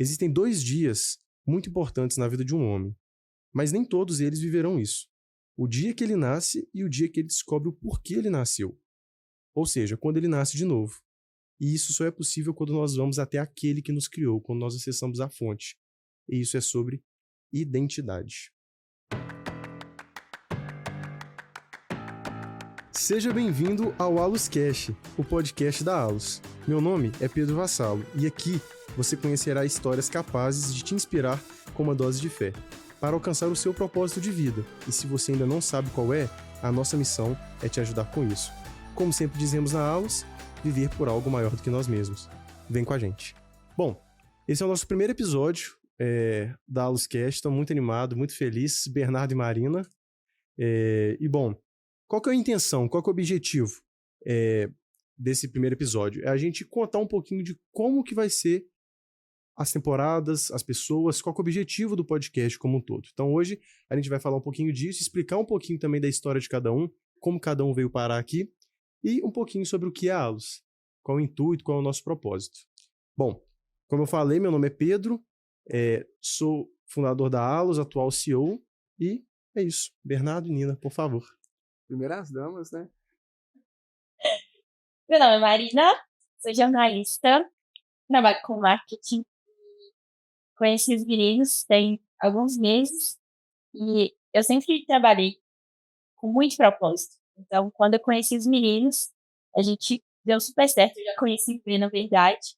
Existem 2 dias muito importantes na vida de um homem, mas nem todos eles viverão isso. O dia que ele nasce e o dia que ele descobre o porquê ele nasceu. Ou seja, quando ele nasce de novo. E isso só é possível quando nós vamos até aquele que nos criou, quando nós acessamos a fonte. E isso é sobre identidade. Seja bem-vindo ao AlusCast, o podcast da Alus. Meu nome é Pedro Vassalo e aqui você conhecerá histórias capazes de te inspirar com uma dose de fé, para alcançar o seu propósito de vida. E se você ainda não sabe qual é, a nossa missão é te ajudar com isso. Como sempre dizemos na Alus, viver por algo maior do que nós mesmos. Vem com a gente. Bom, esse é o nosso primeiro episódio da AlusCast. Estou muito animado, muito feliz. Bernardo e Marina. Bom, qual que é a intenção, qual que é o objetivo desse primeiro episódio? É a gente contar um pouquinho de como que vai ser as temporadas, as pessoas, qual que é o objetivo do podcast como um todo. Então hoje a gente vai falar um pouquinho disso, explicar um pouquinho também da história de cada um, como cada um veio parar aqui, e um pouquinho sobre o que é a Alus, qual o intuito, qual é o nosso propósito. Bom, como eu falei, meu nome é Pedro, sou fundador da Alus, atual CEO, e é isso. Bernardo e Nina, por favor. Primeiras damas, né? Meu nome é Marina, sou jornalista, trabalho com marketing. Conheci os meninos tem alguns meses e eu sempre trabalhei com muito propósito. Então, quando eu conheci os meninos, a gente deu super certo. Eu já conheci bem, na verdade.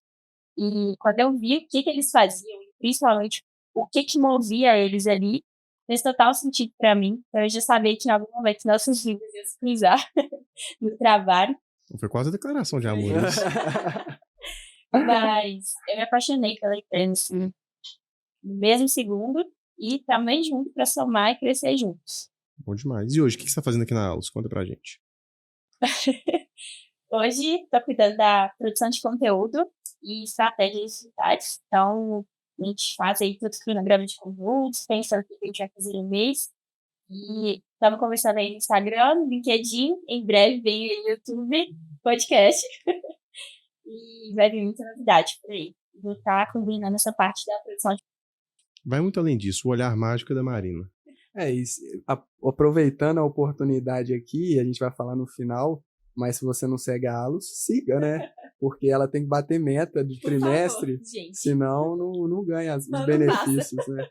E quando eu vi o que eles faziam, e principalmente o que movia eles ali, fez total sentido para mim. Então, eu já sabia que em algum momento nossos vidas iam se cruzar no trabalho. Foi quase a declaração de amor, isso. Mas eu me apaixonei pela empresa no mesmo segundo e também junto para somar e crescer juntos. Bom demais. E hoje, o que você está fazendo aqui na Alus? Conta pra gente. Hoje, estou cuidando da produção de conteúdo e estratégias digitais. Então, a gente faz aí todo o cronograma de conteúdos, pensando o que a gente vai fazer no mês. E estamos conversando aí no Instagram, no LinkedIn, em breve vem no YouTube, podcast. E vai vir muita novidade por aí. Vou estar combinando essa parte da produção de... Vai muito além disso, o olhar mágico da Marina. Isso. Aproveitando a oportunidade aqui, a gente vai falar no final, mas se você não segue a Alus, siga, né? Porque ela tem que bater meta de trimestre, senão não ganha os benefícios, né?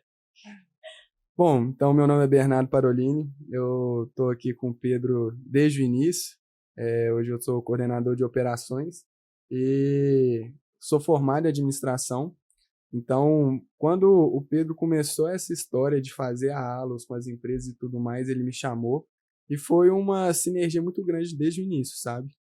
Bom, então meu nome é Bernardo Parolini, eu estou aqui com o Pedro desde o início. Hoje eu sou coordenador de operações e sou formado em administração. Então, quando o Pedro começou essa história de fazer a Alus com as empresas e tudo mais, ele me chamou e foi uma sinergia muito grande desde o início, sabe?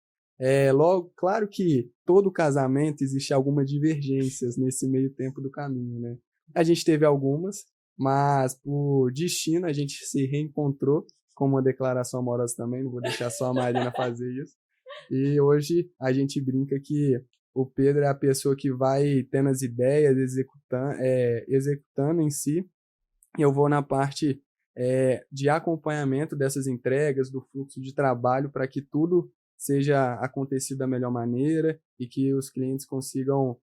Logo, claro que todo casamento existe algumas divergências nesse meio tempo do caminho, né? A gente teve algumas, mas por destino a gente se reencontrou com uma declaração amorosa também, não vou deixar só a Marina fazer isso. E hoje a gente brinca que o Pedro é a pessoa que vai tendo as ideias, executando em si, e eu vou na parte de acompanhamento dessas entregas, do fluxo de trabalho, para que tudo seja acontecido da melhor maneira e que os clientes consigam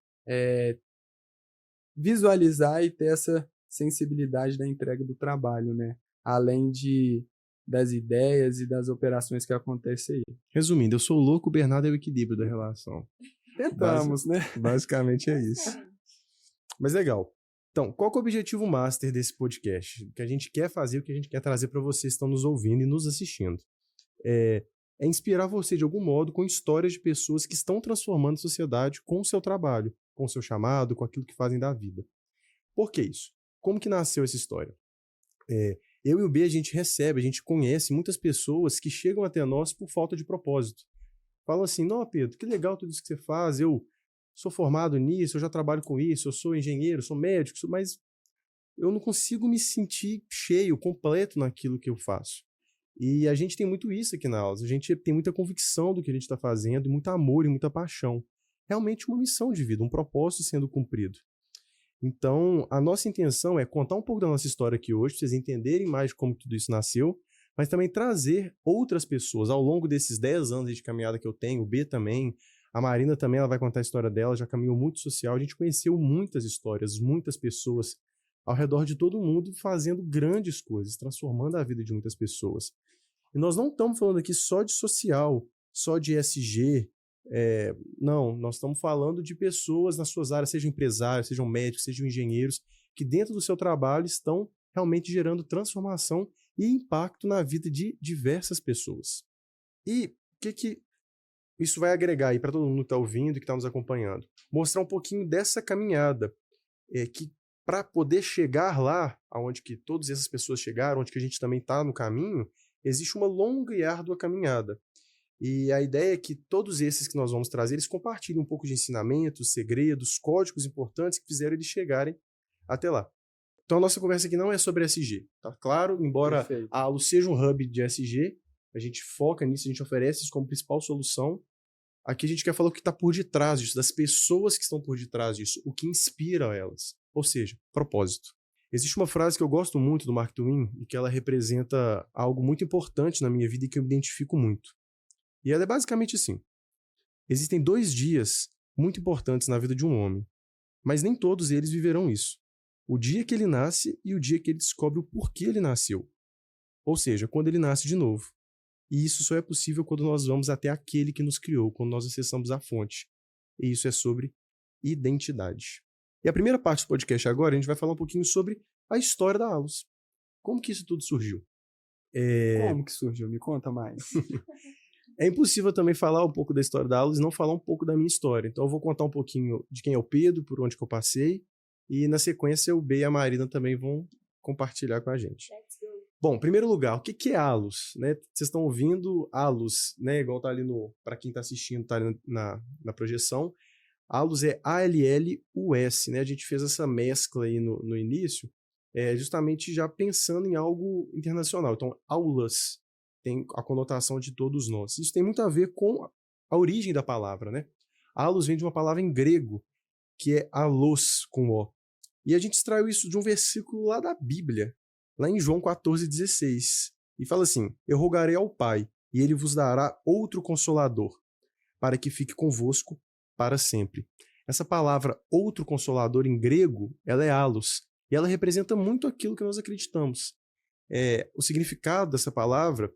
visualizar e ter essa sensibilidade da entrega do trabalho, né? Além das ideias e das operações que acontecem aí. Resumindo, eu sou o louco, o Bernardo é o equilíbrio da relação. Tentamos, né? Basicamente é isso. Mas legal. Então, qual que é o objetivo master desse podcast? O que a gente quer fazer, o que a gente quer trazer para vocês que estão nos ouvindo e nos assistindo. É inspirar você de algum modo com histórias de pessoas que estão transformando a sociedade com o seu trabalho, com o seu chamado, com aquilo que fazem da vida. Por que isso? Como que nasceu essa história? Eu e o B, a gente conhece muitas pessoas que chegam até nós por falta de propósito. Falam assim, não, Pedro, que legal tudo isso que você faz, eu sou formado nisso, eu já trabalho com isso, eu sou engenheiro, sou médico, mas eu não consigo me sentir cheio, completo naquilo que eu faço. E a gente tem muito isso aqui na Alus, a gente tem muita convicção do que a gente está fazendo, muito amor e muita paixão. Realmente uma missão de vida, um propósito sendo cumprido. Então, a nossa intenção é contar um pouco da nossa história aqui hoje, para vocês entenderem mais como tudo isso nasceu, mas também trazer outras pessoas ao longo desses 10 anos de caminhada que eu tenho, o B também, A Marina também, ela vai contar a história dela, já caminhou muito social, a gente conheceu muitas histórias, muitas pessoas ao redor de todo mundo fazendo grandes coisas, transformando a vida de muitas pessoas. E nós não estamos falando aqui só de social, só de ESG, não, nós estamos falando de pessoas nas suas áreas, sejam empresários, sejam médicos, sejam engenheiros, que dentro do seu trabalho estão realmente gerando transformação e impacto na vida de diversas pessoas. E o que isso vai agregar aí para todo mundo que está ouvindo e que está nos acompanhando? Mostrar um pouquinho dessa caminhada, que para poder chegar lá, aonde que todas essas pessoas chegaram, onde que a gente também está no caminho, existe uma longa e árdua caminhada. E a ideia é que todos esses que nós vamos trazer, eles compartilhem um pouco de ensinamentos, segredos, códigos importantes que fizeram eles chegarem até lá. Então a nossa conversa aqui não é sobre SG, tá claro? Embora Perfeito. a Alus seja um hub de SG, a gente foca nisso, a gente oferece isso como principal solução. Aqui a gente quer falar o que está por detrás disso, das pessoas que estão por detrás disso, o que inspira elas. Ou seja, propósito. Existe uma frase que eu gosto muito do Mark Twain e que ela representa algo muito importante na minha vida e que eu me identifico muito. E ela é basicamente assim. Existem 2 dias muito importantes na vida de um homem, mas nem todos eles viverão isso. O dia que ele nasce e o dia que ele descobre o porquê ele nasceu. Ou seja, quando ele nasce de novo. E isso só é possível quando nós vamos até aquele que nos criou, quando nós acessamos a fonte. E isso é sobre identidade. E a primeira parte do podcast agora, a gente vai falar um pouquinho sobre a história da Alus. Como que isso tudo surgiu? Como que surgiu? Me conta mais. É impossível também falar um pouco da história da Alus e não falar um pouco da minha história. Então eu vou contar um pouquinho de quem é o Pedro, por onde que eu passei, e na sequência o B e a Marina também vão compartilhar com a gente. Bom, em primeiro lugar, o que é Alus? Né? Vocês estão ouvindo Alus, né? Igual tá ali para quem está assistindo, tá ali na projeção. Alus é A-L-L-U-S, né? A gente fez essa mescla aí no início, justamente já pensando em algo internacional. Então, aulas tem a conotação de todos nós. Isso tem muito a ver com a origem da palavra, né? Alus vem de uma palavra em grego, que é alos, com O. E a gente extraiu isso de um versículo lá da Bíblia, lá em João 14,16. E fala assim: eu rogarei ao Pai, e ele vos dará outro consolador, para que fique convosco para sempre. Essa palavra outro consolador em grego, ela é allos, e ela representa muito aquilo que nós acreditamos. O significado dessa palavra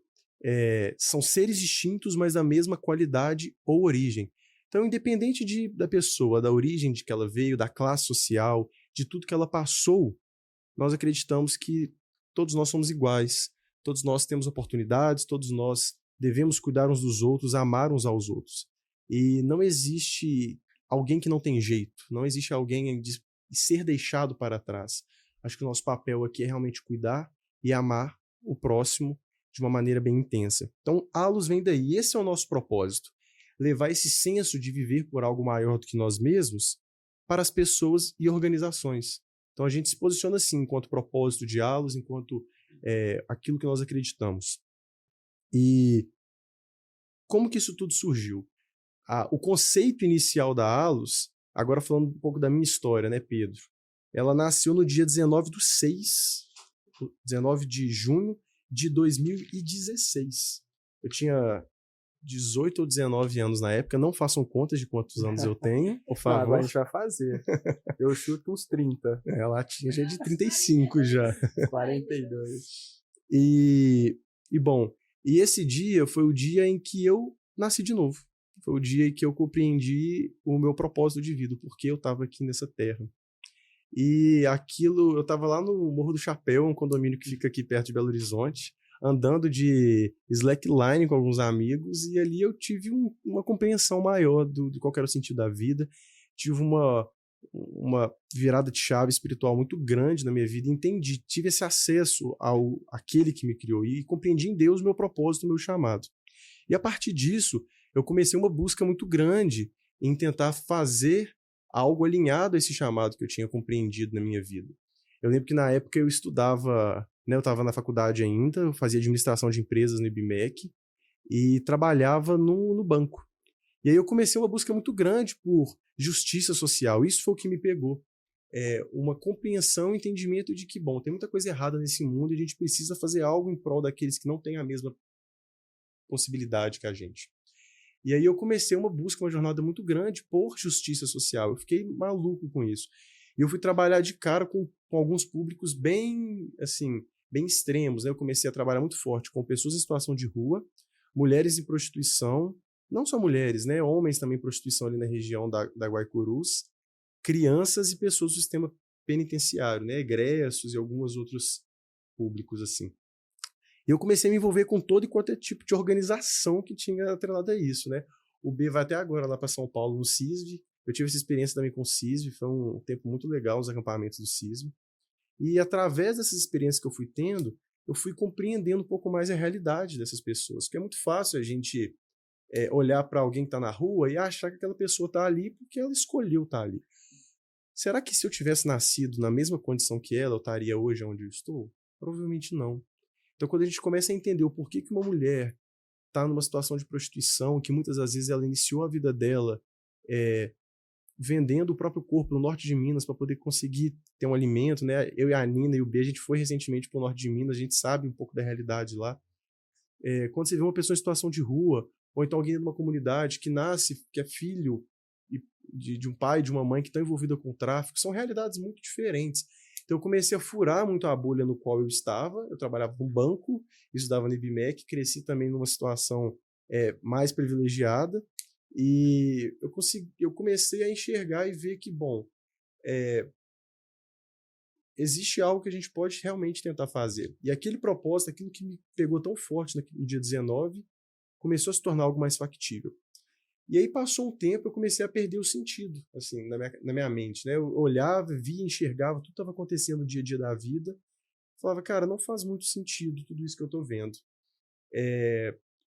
são seres distintos, mas da mesma qualidade ou origem. Então, independente da pessoa, da origem de que ela veio, da classe social, de tudo que ela passou, nós acreditamos que todos nós somos iguais, todos nós temos oportunidades, todos nós devemos cuidar uns dos outros, amar uns aos outros. E não existe alguém que não tem jeito, não existe alguém de ser deixado para trás. Acho que o nosso papel aqui é realmente cuidar e amar o próximo de uma maneira bem intensa. Então, Alus vem daí, esse é o nosso propósito, levar esse senso de viver por algo maior do que nós mesmos para as pessoas e organizações. Então, a gente se posiciona assim, enquanto propósito de Alus, enquanto aquilo que nós acreditamos. E como que isso tudo surgiu? O conceito inicial da Alus, agora falando um pouco da minha história, né, Pedro? Ela nasceu no dia 19 de junho de 2016. Eu tinha 18 ou 19 anos na época, não façam contas de quantos anos eu tenho, por favor. Agora a gente vai fazer. Eu chuto uns 30. Ela tinha já de 35 já. 42. E bom, e esse dia foi o dia em que eu nasci de novo. Foi o dia em que eu compreendi o meu propósito de vida, porque eu estava aqui nessa terra. E aquilo, eu estava lá no Morro do Chapéu, um condomínio que fica aqui perto de Belo Horizonte, andando de slackline com alguns amigos, e ali eu tive uma compreensão maior do qual era o sentido da vida. Tive uma virada de chave espiritual muito grande na minha vida, entendi, tive esse acesso àquele que me criou e compreendi em Deus o meu propósito, o meu chamado. E a partir disso, eu comecei uma busca muito grande em tentar fazer algo alinhado a esse chamado que eu tinha compreendido na minha vida. Eu lembro que na época eu estudava, né, eu estava na faculdade ainda, eu fazia administração de empresas no IBMEC e trabalhava no banco. E aí eu comecei uma busca muito grande por justiça social. Isso foi o que me pegou. Uma compreensão e entendimento de que, bom, tem muita coisa errada nesse mundo e a gente precisa fazer algo em prol daqueles que não têm a mesma possibilidade que a gente. E aí eu comecei uma busca, uma jornada muito grande por justiça social. Eu fiquei maluco com isso. E eu fui trabalhar de cara com alguns públicos bem, assim, bem extremos, né? Eu comecei a trabalhar muito forte com pessoas em situação de rua, mulheres em prostituição, não só mulheres, né? Homens também em prostituição ali na região da Guaicurus, crianças e pessoas do sistema penitenciário, né? Egressos e alguns outros públicos, assim. E eu comecei a me envolver com todo e quanto é tipo de organização que tinha atrelado a isso, né? O B vai até agora lá para São Paulo, no CISV. Eu tive essa experiência também com o CISV, foi um tempo muito legal os acampamentos do CISV. E através dessas experiências que eu fui tendo, eu fui compreendendo um pouco mais a realidade dessas pessoas. Porque é muito fácil a gente olhar para alguém que está na rua e achar que aquela pessoa está ali porque ela escolheu estar ali. Será que se eu tivesse nascido na mesma condição que ela, eu estaria hoje onde eu estou? Provavelmente não. Então, quando a gente começa a entender o porquê que uma mulher está numa situação de prostituição, que muitas das vezes ela iniciou a vida dela vendendo o próprio corpo no norte de Minas para poder conseguir ter um alimento, né? Eu e a Nina e o B, a gente foi recentemente para o norte de Minas, a gente sabe um pouco da realidade lá. Quando você vê uma pessoa em situação de rua, ou então alguém de uma comunidade que nasce, que é filho de um pai, de uma mãe que está envolvida com o tráfico, são realidades muito diferentes. Então eu comecei a furar muito a bolha no qual eu estava. Eu trabalhava num banco, estudava no IBMEC, cresci também numa situação mais privilegiada, e eu comecei a enxergar e ver que, bom, existe algo que a gente pode realmente tentar fazer. E aquele propósito, aquilo que me pegou tão forte no dia 19, começou a se tornar algo mais factível. E aí passou um tempo, eu comecei a perder o sentido, assim, na minha mente, né? Eu olhava, via, enxergava, tudo estava acontecendo no dia a dia da vida. Falava, cara, não faz muito sentido tudo isso que eu estou vendo.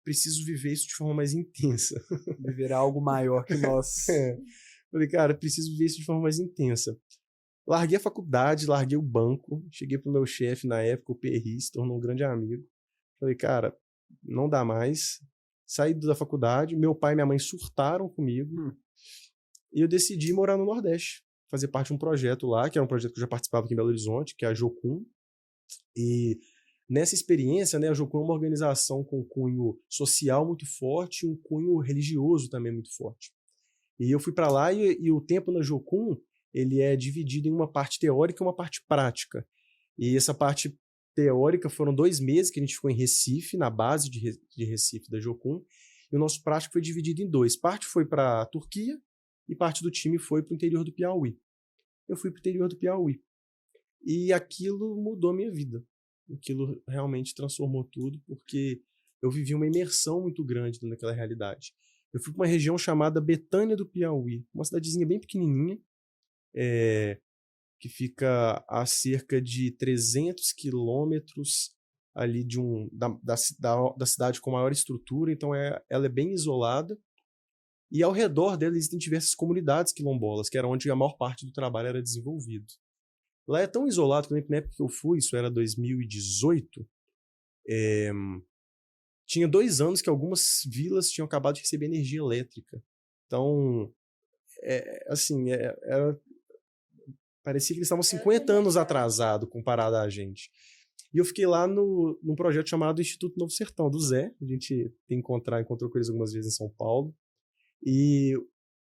Preciso viver isso de forma mais intensa. Viver algo maior que nós. Falei, cara, preciso viver isso de forma mais intensa. Larguei a faculdade, larguei o banco, cheguei pro meu chefe na época, o Perry, se tornou um grande amigo. Falei, cara, não dá mais. Saí da faculdade, meu pai e minha mãe surtaram comigo, e eu decidi morar no Nordeste, fazer parte de um projeto lá, que é um projeto que eu já participava aqui em Belo Horizonte, que é a Jocum. E nessa experiência, né, a Jocum é uma organização com um cunho social muito forte e um cunho religioso também muito forte. E eu fui para lá e o tempo na Jocum, ele é dividido em uma parte teórica e uma parte prática. E essa parte teórica foram 2 meses que a gente ficou em Recife, na base de Recife da Jocum, e o nosso prático foi dividido em 2. Parte foi para a Turquia e parte do time foi para o interior do Piauí. Eu fui para o interior do Piauí. E aquilo mudou a minha vida. Aquilo realmente transformou tudo, porque eu vivi uma imersão muito grande naquela realidade. Eu fui para uma região chamada Betânia do Piauí, uma cidadezinha bem pequenininha, que fica a cerca de 300 quilômetros ali da cidade com maior estrutura, então ela é bem isolada, e ao redor dela existem diversas comunidades quilombolas, que era onde a maior parte do trabalho era desenvolvido. Lá é tão isolado que na época que eu fui, isso era 2018, tinha 2 anos que algumas vilas tinham acabado de receber energia elétrica. Então, parecia que eles estavam 50 anos atrasados comparado a gente. E eu fiquei lá num projeto chamado Instituto Novo Sertão, do Zé. A gente encontrou com eles algumas vezes em São Paulo. E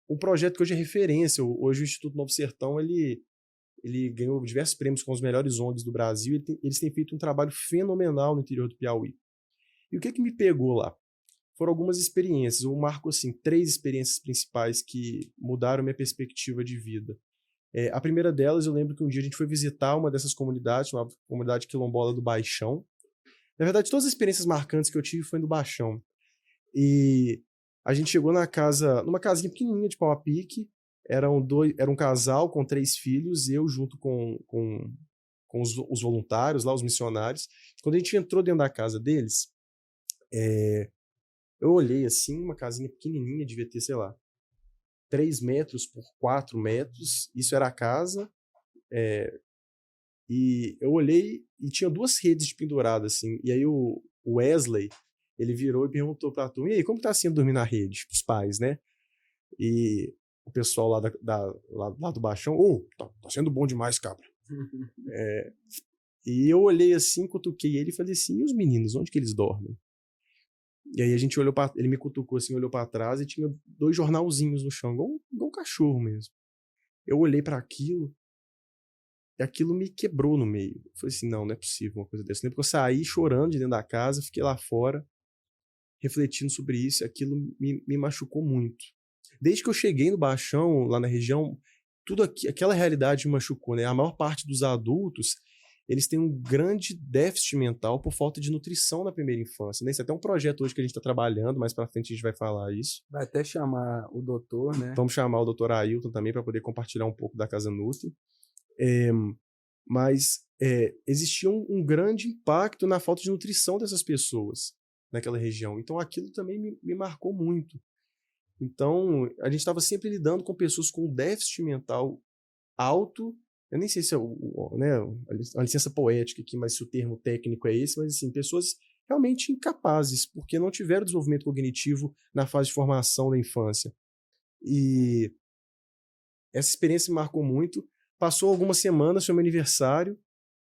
um projeto que hoje é referência. Hoje o Instituto Novo Sertão, ele ganhou diversos prêmios com os melhores ONGs do Brasil. Eles têm feito um trabalho fenomenal no interior do Piauí. E o que me pegou lá? Foram algumas experiências. Eu marco, assim, 3 experiências principais que mudaram minha perspectiva de vida. A primeira delas, eu lembro que um dia a gente foi visitar uma dessas comunidades, uma comunidade quilombola do Baixão. Na verdade, todas as experiências marcantes que eu tive foi do Baixão. E a gente chegou numa casinha pequenininha de pau a pique. Era um casal com 3 filhos, eu junto com os voluntários lá, os missionários. Quando a gente entrou dentro da casa deles, eu olhei assim, uma casinha pequenininha, devia ter, sei lá, 3 metros por 4 metros, isso era a casa, e eu olhei e tinha 2 redes penduradas, assim, e aí o Wesley, ele virou e perguntou pra turma, e aí, como que tá sendo dormir na rede, pros pais, né? E o pessoal lá do Baixão, tá sendo bom demais, cabra. E eu olhei assim, cutuquei ele e falei assim, e os meninos, onde que eles dormem? E aí a gente olhou ele me cutucou assim, olhou pra trás e tinha 2 jornalzinhos no chão, igual um cachorro mesmo. Eu olhei pra aquilo e aquilo me quebrou no meio. Eu falei assim, não é possível uma coisa dessa. Eu lembro que eu saí chorando de dentro da casa, fiquei lá fora, refletindo sobre isso, e aquilo me machucou muito. Desde que eu cheguei no Baixão, lá na região, aquela realidade me machucou, né? A maior parte dos adultos, eles têm um grande déficit mental por falta de nutrição na primeira infância, né? Isso é até um projeto hoje que a gente está trabalhando, mais para frente a gente vai falar isso. Vai até chamar o doutor, né? Vamos chamar o doutor Ailton também para poder compartilhar um pouco da Casa Nutri. Mas existia um grande impacto na falta de nutrição dessas pessoas naquela região. Então aquilo também me marcou muito. Então a gente estava sempre lidando com pessoas com déficit mental alto. Eu nem sei se é a licença poética aqui, mas se o termo técnico é esse, mas assim, pessoas realmente incapazes, porque não tiveram desenvolvimento cognitivo na fase de formação da infância. E essa experiência me marcou muito. Passou algumas semanas, foi meu aniversário.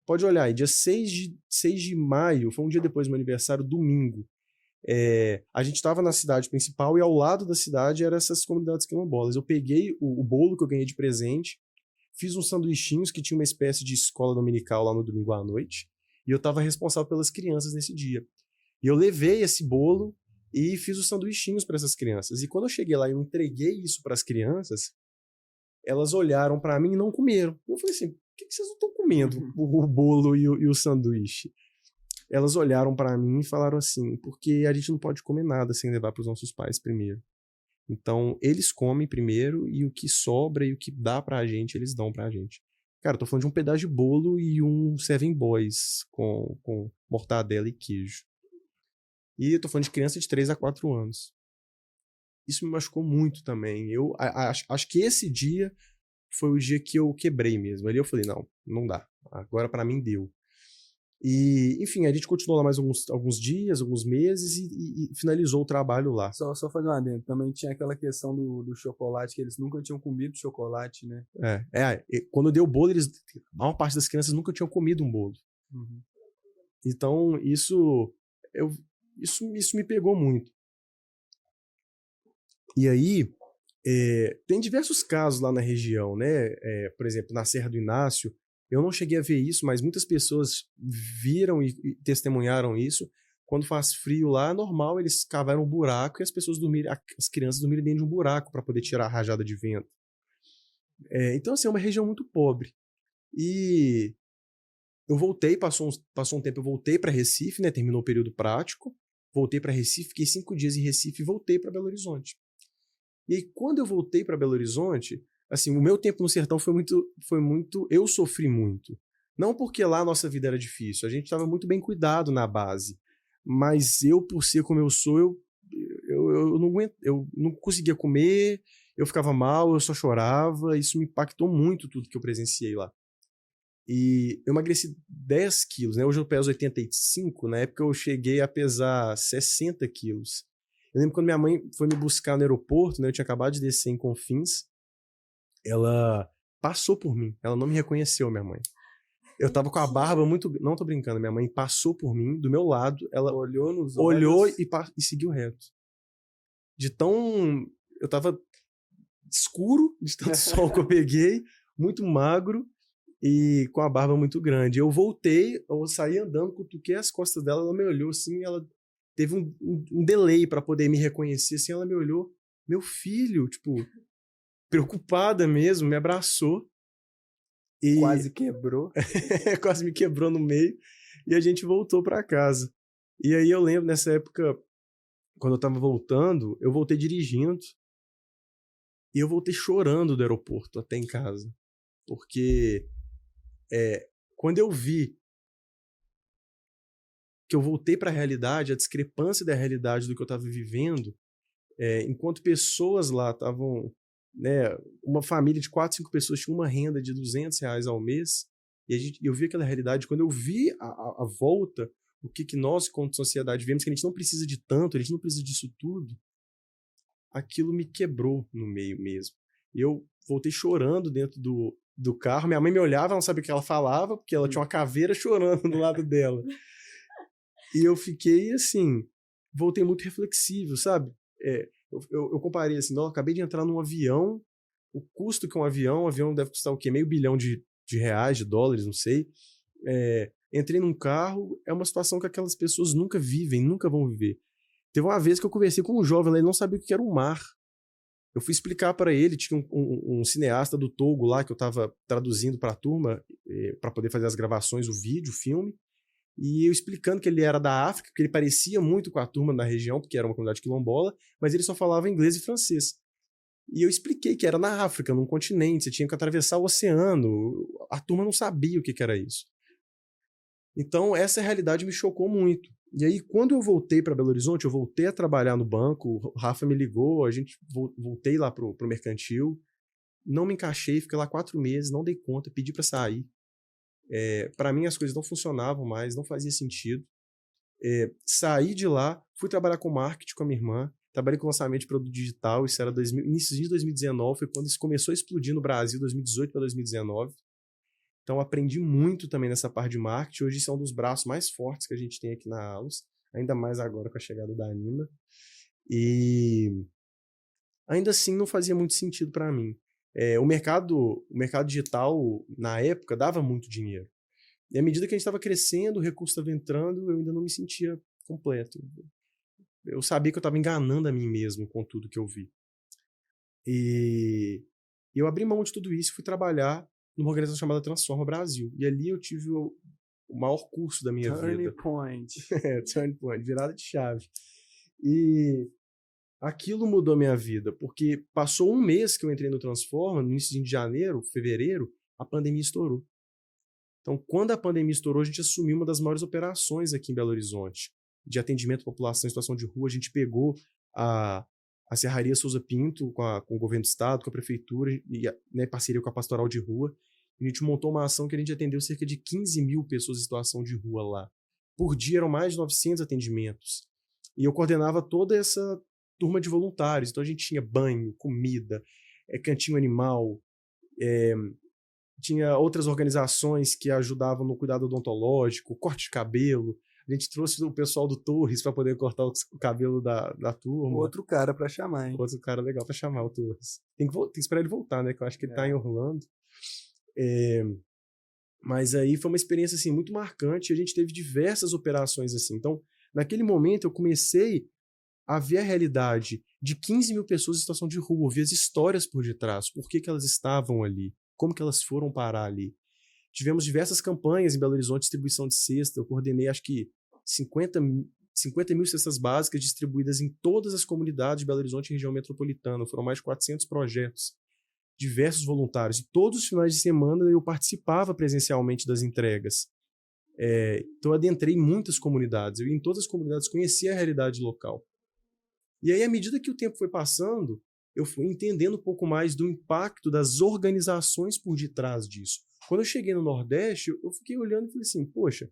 Pode olhar, dia 6 de maio, foi um dia depois do meu aniversário, domingo. A gente estava na cidade principal e ao lado da cidade eram essas comunidades quilombolas. Eu peguei o bolo que eu ganhei de presente, fiz uns sanduichinhos que tinha uma espécie de escola dominical lá no domingo à noite, e eu estava responsável pelas crianças nesse dia. E eu levei esse bolo e fiz os sanduichinhos para essas crianças. E quando eu cheguei lá e eu entreguei isso para as crianças, elas olharam para mim e não comeram. Eu falei assim, por que vocês não estão comendo o bolo e o sanduíche? Elas olharam para mim e falaram assim, porque a gente não pode comer nada sem levar para os nossos pais primeiro. Então, eles comem primeiro e o que sobra e o que dá pra gente, eles dão pra gente. Cara, eu tô falando de um pedaço de bolo e um Seven Boys com mortadela e queijo. E eu tô falando de criança de 3 a 4 anos. Isso me machucou muito também. Eu acho que esse dia foi o dia que eu quebrei mesmo. Ali eu falei, não dá. Agora pra mim deu. E, enfim, a gente continuou lá mais alguns dias, alguns meses e finalizou o trabalho lá. Só fazer uma adendo. Também tinha aquela questão do chocolate, que eles nunca tinham comido chocolate, né? Quando eu dei o bolo, a maior parte das crianças nunca tinham comido um bolo. Uhum. Então, isso me pegou muito. E aí, tem diversos casos lá na região, né? Por exemplo, na Serra do Inácio, eu não cheguei a ver isso, mas muitas pessoas viram e testemunharam isso. Quando faz frio lá, é normal, eles cavaram um buraco e as crianças dormirem dentro de um buraco para poder tirar a rajada de vento. Então, assim, é uma região muito pobre. E eu voltei, passou um tempo, eu voltei para Recife, né? Terminou o período prático. Voltei para Recife, fiquei 5 dias em Recife e voltei para Belo Horizonte. E aí, quando eu voltei para Belo Horizonte, assim, o meu tempo no sertão foi muito, eu sofri muito. Não porque lá a nossa vida era difícil, a gente estava muito bem cuidado na base, mas eu, por ser como eu sou, eu não conseguia comer, eu ficava mal, eu só chorava, isso me impactou muito tudo que eu presenciei lá. E eu emagreci 10 quilos, né? Hoje eu peso 85, na época eu cheguei a pesar 60 quilos. Eu lembro quando minha mãe foi me buscar no aeroporto, né? Eu tinha acabado de descer em Confins. Ela passou por mim. Ela não me reconheceu, minha mãe. Eu tava com a barba muito... Não tô brincando. Minha mãe passou por mim, do meu lado. Ela olhou nos olhou olhos e seguiu reto. De tão... Eu tava escuro, de tanto sol que eu peguei. Muito magro e com a barba muito grande. Eu voltei, eu saí andando, cutuquei as costas dela. Ela me olhou assim, ela teve um delay pra poder me reconhecer. Assim, ela me olhou. Meu filho, tipo... preocupada mesmo, me abraçou. E quase quebrou. Quase me quebrou no meio. E a gente voltou para casa. E aí eu lembro, nessa época, quando eu tava voltando, eu voltei dirigindo. E eu voltei chorando do aeroporto até em casa. Porque quando eu vi que eu voltei para a realidade, a discrepância da realidade do que eu estava vivendo, enquanto pessoas lá estavam... né, uma família de 4, 5 pessoas tinha uma renda de R$200 ao mês, e eu vi aquela realidade. Quando eu vi a volta, o que nós, como sociedade, vemos que a gente não precisa de tanto, a gente não precisa disso tudo, aquilo me quebrou no meio mesmo. E eu voltei chorando dentro do carro. Minha mãe me olhava, ela não sabia o que ela falava, porque ela tinha uma caveira chorando do lado dela. E eu fiquei assim... voltei muito reflexivo, sabe? Eu comparei assim, não, eu acabei de entrar num avião, o custo que um avião deve custar o quê? $500 milhão de reais, de dólares, não sei. Entrei num carro, é uma situação que aquelas pessoas nunca vivem, nunca vão viver. Teve uma vez que eu conversei com um jovem, ele não sabia o que era um mar. Eu fui explicar para ele, tinha um cineasta do Togo lá, que eu estava traduzindo para a turma, para poder fazer as gravações, o vídeo, o filme, e eu explicando que ele era da África, que ele parecia muito com a turma da região, porque era uma comunidade quilombola, mas ele só falava inglês e francês. E eu expliquei que era na África, num continente, você tinha que atravessar o oceano, a turma não sabia o que era isso. Então, essa realidade me chocou muito. E aí, quando eu voltei para Belo Horizonte, eu voltei a trabalhar no banco, o Rafa me ligou, a gente voltei lá pro mercantil, não me encaixei, fiquei lá 4 meses, não dei conta, pedi para sair. Para mim, as coisas não funcionavam mais, não fazia sentido. Saí de lá, fui trabalhar com marketing com a minha irmã, trabalhei com lançamento de produto digital, isso era início de 2019, foi quando isso começou a explodir no Brasil, 2018 para 2019. Então, aprendi muito também nessa parte de marketing. Hoje, isso é um dos braços mais fortes que a gente tem aqui na Allos, ainda mais agora com a chegada da Nina. E ainda assim, não fazia muito sentido para mim. O mercado digital, na época, dava muito dinheiro. E à medida que a gente estava crescendo, o recurso estava entrando, eu ainda não me sentia completo. Eu sabia que eu estava enganando a mim mesmo com tudo que eu vi. E eu abri mão de tudo isso e fui trabalhar numa organização chamada Transforma Brasil. E ali eu tive o maior curso da minha vida. Turning point. Turning point, virada de chave. E aquilo mudou a minha vida, porque passou um mês que eu entrei no Transforma, no início de janeiro, fevereiro, a pandemia estourou. Então, quando a pandemia estourou, a gente assumiu uma das maiores operações aqui em Belo Horizonte, de atendimento à população em situação de rua. A gente pegou a Serraria Souza Pinto, com o governo do estado, com a prefeitura, e né, parceria com a Pastoral de Rua. A gente montou uma ação que a gente atendeu cerca de 15 mil pessoas em situação de rua lá. Por dia eram mais de 900 atendimentos. E eu coordenava toda essa turma de voluntários. Então a gente tinha banho, comida, cantinho animal, tinha outras organizações que ajudavam no cuidado odontológico, corte de cabelo. A gente trouxe o pessoal do Torres para poder cortar o cabelo da turma. Outro cara para chamar, hein? Outro cara legal para chamar, o Torres. Tem que esperar ele voltar, né? Que eu acho que ele tá em Orlando. Mas aí foi uma experiência assim, muito marcante. A gente teve diversas operações assim. Então, naquele momento, eu comecei a ver a realidade de 15 mil pessoas em situação de rua, ver as histórias por detrás, por que elas estavam ali, como que elas foram parar ali. Tivemos diversas campanhas em Belo Horizonte, distribuição de cesta. Eu coordenei, acho que 50 mil cestas básicas distribuídas em todas as comunidades de Belo Horizonte e região metropolitana. Foram mais de 400 projetos, diversos voluntários. E todos os finais de semana eu participava presencialmente das entregas. Então eu adentrei em muitas comunidades. Eu ia em todas as comunidades, conhecia a realidade local. E aí, à medida que o tempo foi passando, eu fui entendendo um pouco mais do impacto das organizações por detrás disso. Quando eu cheguei no Nordeste, eu fiquei olhando e falei assim, poxa,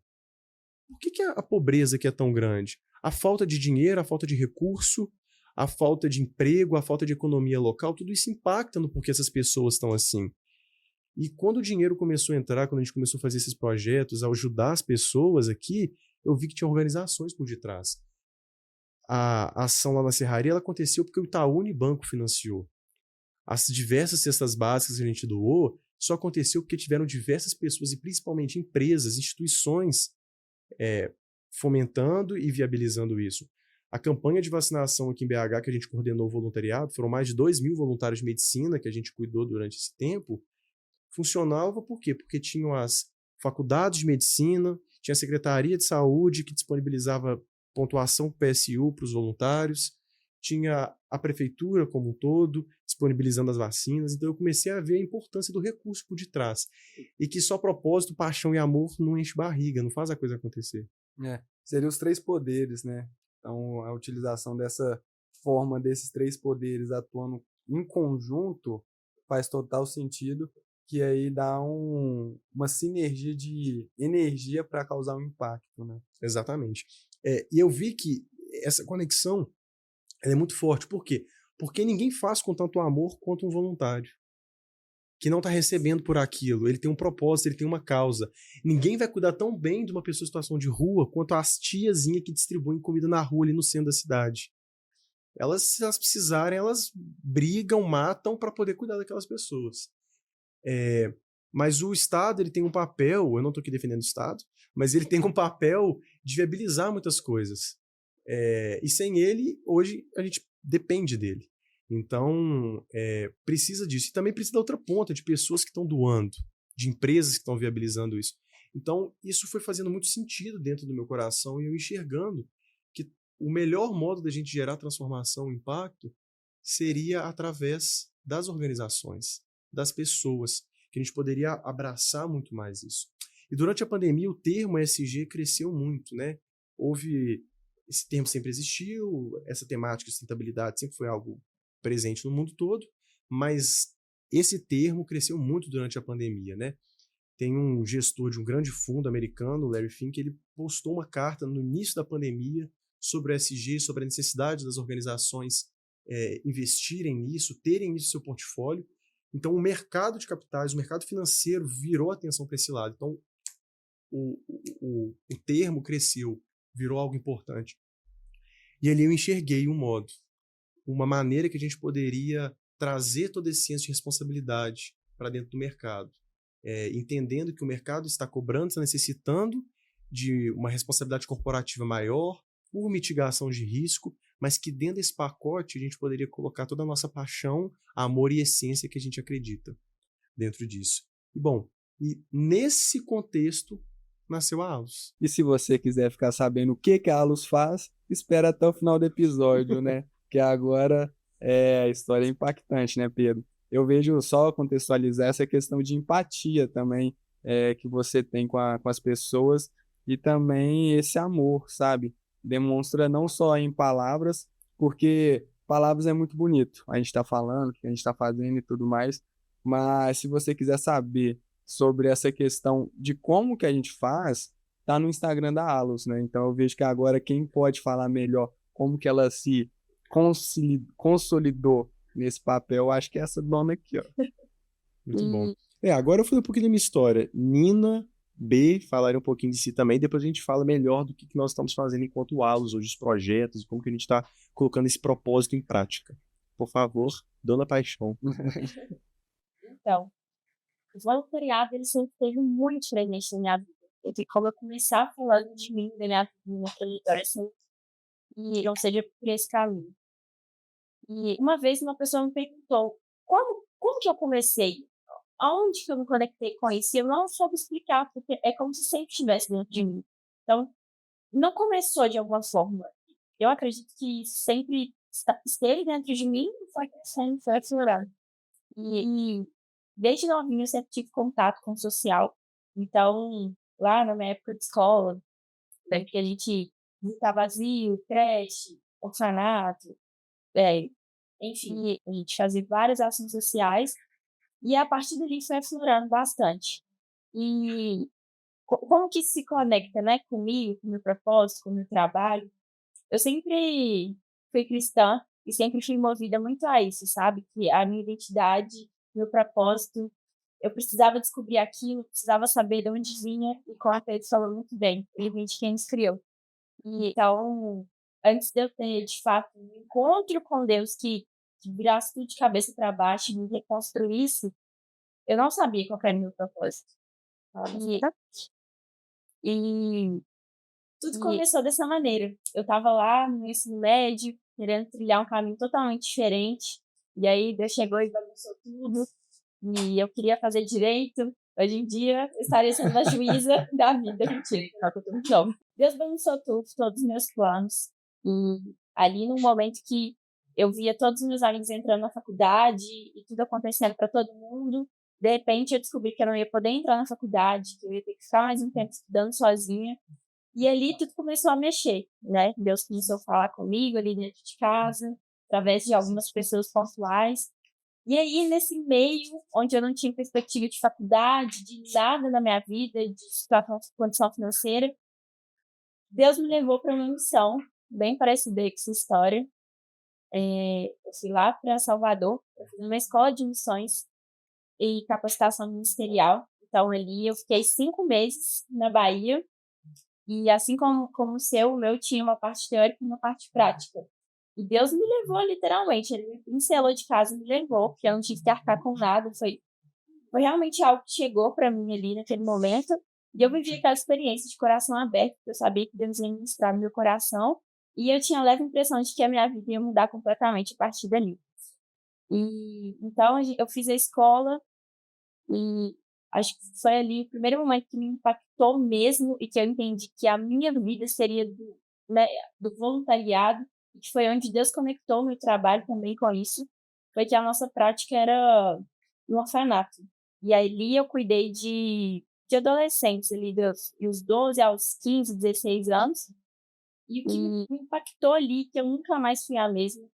por que a pobreza aqui é tão grande? A falta de dinheiro, a falta de recurso, a falta de emprego, a falta de economia local, tudo isso impacta no porquê essas pessoas estão assim. E quando o dinheiro começou a entrar, quando a gente começou a fazer esses projetos, a ajudar as pessoas aqui, eu vi que tinha organizações por detrás. A ação lá na Serraria ela aconteceu porque o Itaú Unibanco financiou. As diversas cestas básicas que a gente doou só aconteceu porque tiveram diversas pessoas, e principalmente empresas, instituições, fomentando e viabilizando isso. A campanha de vacinação aqui em BH, que a gente coordenou o voluntariado, foram mais de 2 mil voluntários de medicina que a gente cuidou durante esse tempo, funcionava por quê? Porque tinham as faculdades de medicina, tinha a Secretaria de Saúde que disponibilizava pontuação PSU para os voluntários, tinha a prefeitura como um todo disponibilizando as vacinas. Então eu comecei a ver a importância do recurso por detrás, e que só propósito, paixão e amor não enche barriga, não faz a coisa acontecer. Seriam os 3 poderes, né? Então a utilização dessa forma desses 3 poderes atuando em conjunto faz total sentido, que aí dá uma sinergia de energia para causar um impacto, né? Exatamente. E eu vi que essa conexão ela é muito forte. Por quê? Porque ninguém faz com tanto amor quanto um voluntário. que não está recebendo por aquilo. Ele tem um propósito, ele tem uma causa. Ninguém vai cuidar tão bem de uma pessoa em situação de rua quanto as tiazinhas que distribuem comida na rua ali no centro da cidade. Elas, se elas precisarem, elas brigam, matam para poder cuidar daquelas pessoas. Mas o Estado, ele tem um papel, eu não estou aqui defendendo o Estado, mas ele tem um papel de viabilizar muitas coisas. E sem ele, hoje, a gente depende dele. Então, precisa disso. E também precisa da outra ponta, de pessoas que estão doando, de empresas que estão viabilizando isso. Então, isso foi fazendo muito sentido dentro do meu coração e eu enxergando que o melhor modo da gente gerar transformação e impacto seria através das organizações, das pessoas, que a gente poderia abraçar muito mais isso. E durante a pandemia, o termo ESG cresceu muito, né? Esse termo sempre existiu, essa temática de sustentabilidade sempre foi algo presente no mundo todo, mas esse termo cresceu muito durante a pandemia, né? Tem um gestor de um grande fundo americano, Larry Fink, ele postou uma carta no início da pandemia sobre o ESG, sobre a necessidade das organizações investirem nisso, terem isso no seu portfólio. Então, o mercado de capitais, o mercado financeiro virou atenção para esse lado. Então, o termo cresceu, virou algo importante. E ali eu enxerguei uma maneira que a gente poderia trazer todo esse senso de responsabilidade para dentro do mercado. Entendendo que o mercado está cobrando, está necessitando de uma responsabilidade corporativa maior, por mitigação de risco, mas que dentro desse pacote a gente poderia colocar toda a nossa paixão, amor e essência que a gente acredita dentro disso. E nesse contexto nasceu a Alus. E se você quiser ficar sabendo o que a Alus faz, espera até o final do episódio, né? Que agora a história é impactante, né, Pedro? Eu vejo só contextualizar essa questão de empatia também que você tem com as pessoas e também esse amor, sabe? Demonstra não só em palavras, porque palavras é muito bonito, a gente está falando, o que a gente está fazendo e tudo mais, mas se você quiser saber sobre essa questão de como que a gente faz, tá no Instagram da Alus, né? Então eu vejo que agora quem pode falar melhor como que ela se consolidou nesse papel, acho que é essa dona aqui, ó. Muito bom. Agora eu falei um pouquinho da minha história. Nina, B, falarem um pouquinho de si também, depois a gente fala melhor do que nós estamos fazendo enquanto Alus, hoje os projetos, como que a gente está colocando esse propósito em prática. Por favor, Dona Paixão. Então, o voluntariado, ele sempre teve muito presente na minha vida. Eu tenho como eu começar falando de mim, da minha trajetória, assim, e não seja por esse caminho. E uma vez uma pessoa me perguntou como que eu comecei? Aonde que eu me conectei com isso? E eu não soube explicar, porque é como se sempre estivesse dentro de mim. Então, não começou de alguma forma. Eu acredito que sempre esteve dentro de mim e foi crescendo, foi aflorando. E desde novinha eu sempre tive contato com o social. Então, lá na minha época de escola, que a gente visitava vazio, creche, orfanato, enfim, a gente fazia várias ações sociais e a partir dali foi aflorando bastante. E como que isso se conecta, né, comigo, com o meu propósito, com o meu trabalho? Eu sempre fui cristã e sempre fui movida muito a isso, sabe? Que a minha identidade, meu propósito, eu precisava descobrir aquilo, precisava saber de onde vinha e como a Pedro falou muito bem, ele vem de quem nos criou. E então, antes de eu ter, de fato, um encontro com Deus que virasse tudo de cabeça para baixo e me reconstruísse, eu não sabia qual era o meu propósito. E tudo começou dessa maneira. Eu estava lá no ensino médio, querendo trilhar um caminho totalmente diferente, e aí Deus chegou e bagunçou tudo, e eu queria fazer direito. Hoje em dia, eu estaria sendo a juíza da vida. Mentira, não. Deus bagunçou tudo, todos os meus planos. E ali, num momento que eu via todos os meus amigos entrando na faculdade e tudo acontecendo para todo mundo, de repente eu descobri que eu não ia poder entrar na faculdade, que eu ia ter que ficar mais um tempo estudando sozinha. E ali tudo começou a mexer, né? Deus começou a falar comigo ali dentro de casa, através de algumas pessoas pontuais. E aí, nesse meio, onde eu não tinha perspectiva de faculdade, de nada na minha vida, de situação, condição financeira, Deus me levou para uma missão bem parecida com essa história. Eu fui lá para Salvador, eu fui numa escola de missões, e capacitação ministerial. Então, ali eu fiquei 5 meses na Bahia. E assim como o seu, o meu tinha uma parte teórica e uma parte prática. E Deus me levou, literalmente. Ele me pincelou de casa e me levou, porque eu não tive que arcar com nada. Foi realmente algo que chegou para mim ali naquele momento. E eu vivi aquela experiência de coração aberto, porque eu sabia que Deus ia ministrar no meu coração. E eu tinha a leve impressão de que a minha vida ia mudar completamente a partir dali. E então eu fiz a escola e acho que foi ali o primeiro momento que me impactou mesmo e que eu entendi que a minha vida seria né, do voluntariado, e que foi onde Deus conectou o meu trabalho também com isso, foi que a nossa prática era no orfanato. E ali eu cuidei de adolescentes ali, dos 12 aos 15, 16 anos, e o que me impactou ali, que eu nunca mais fui a mesma,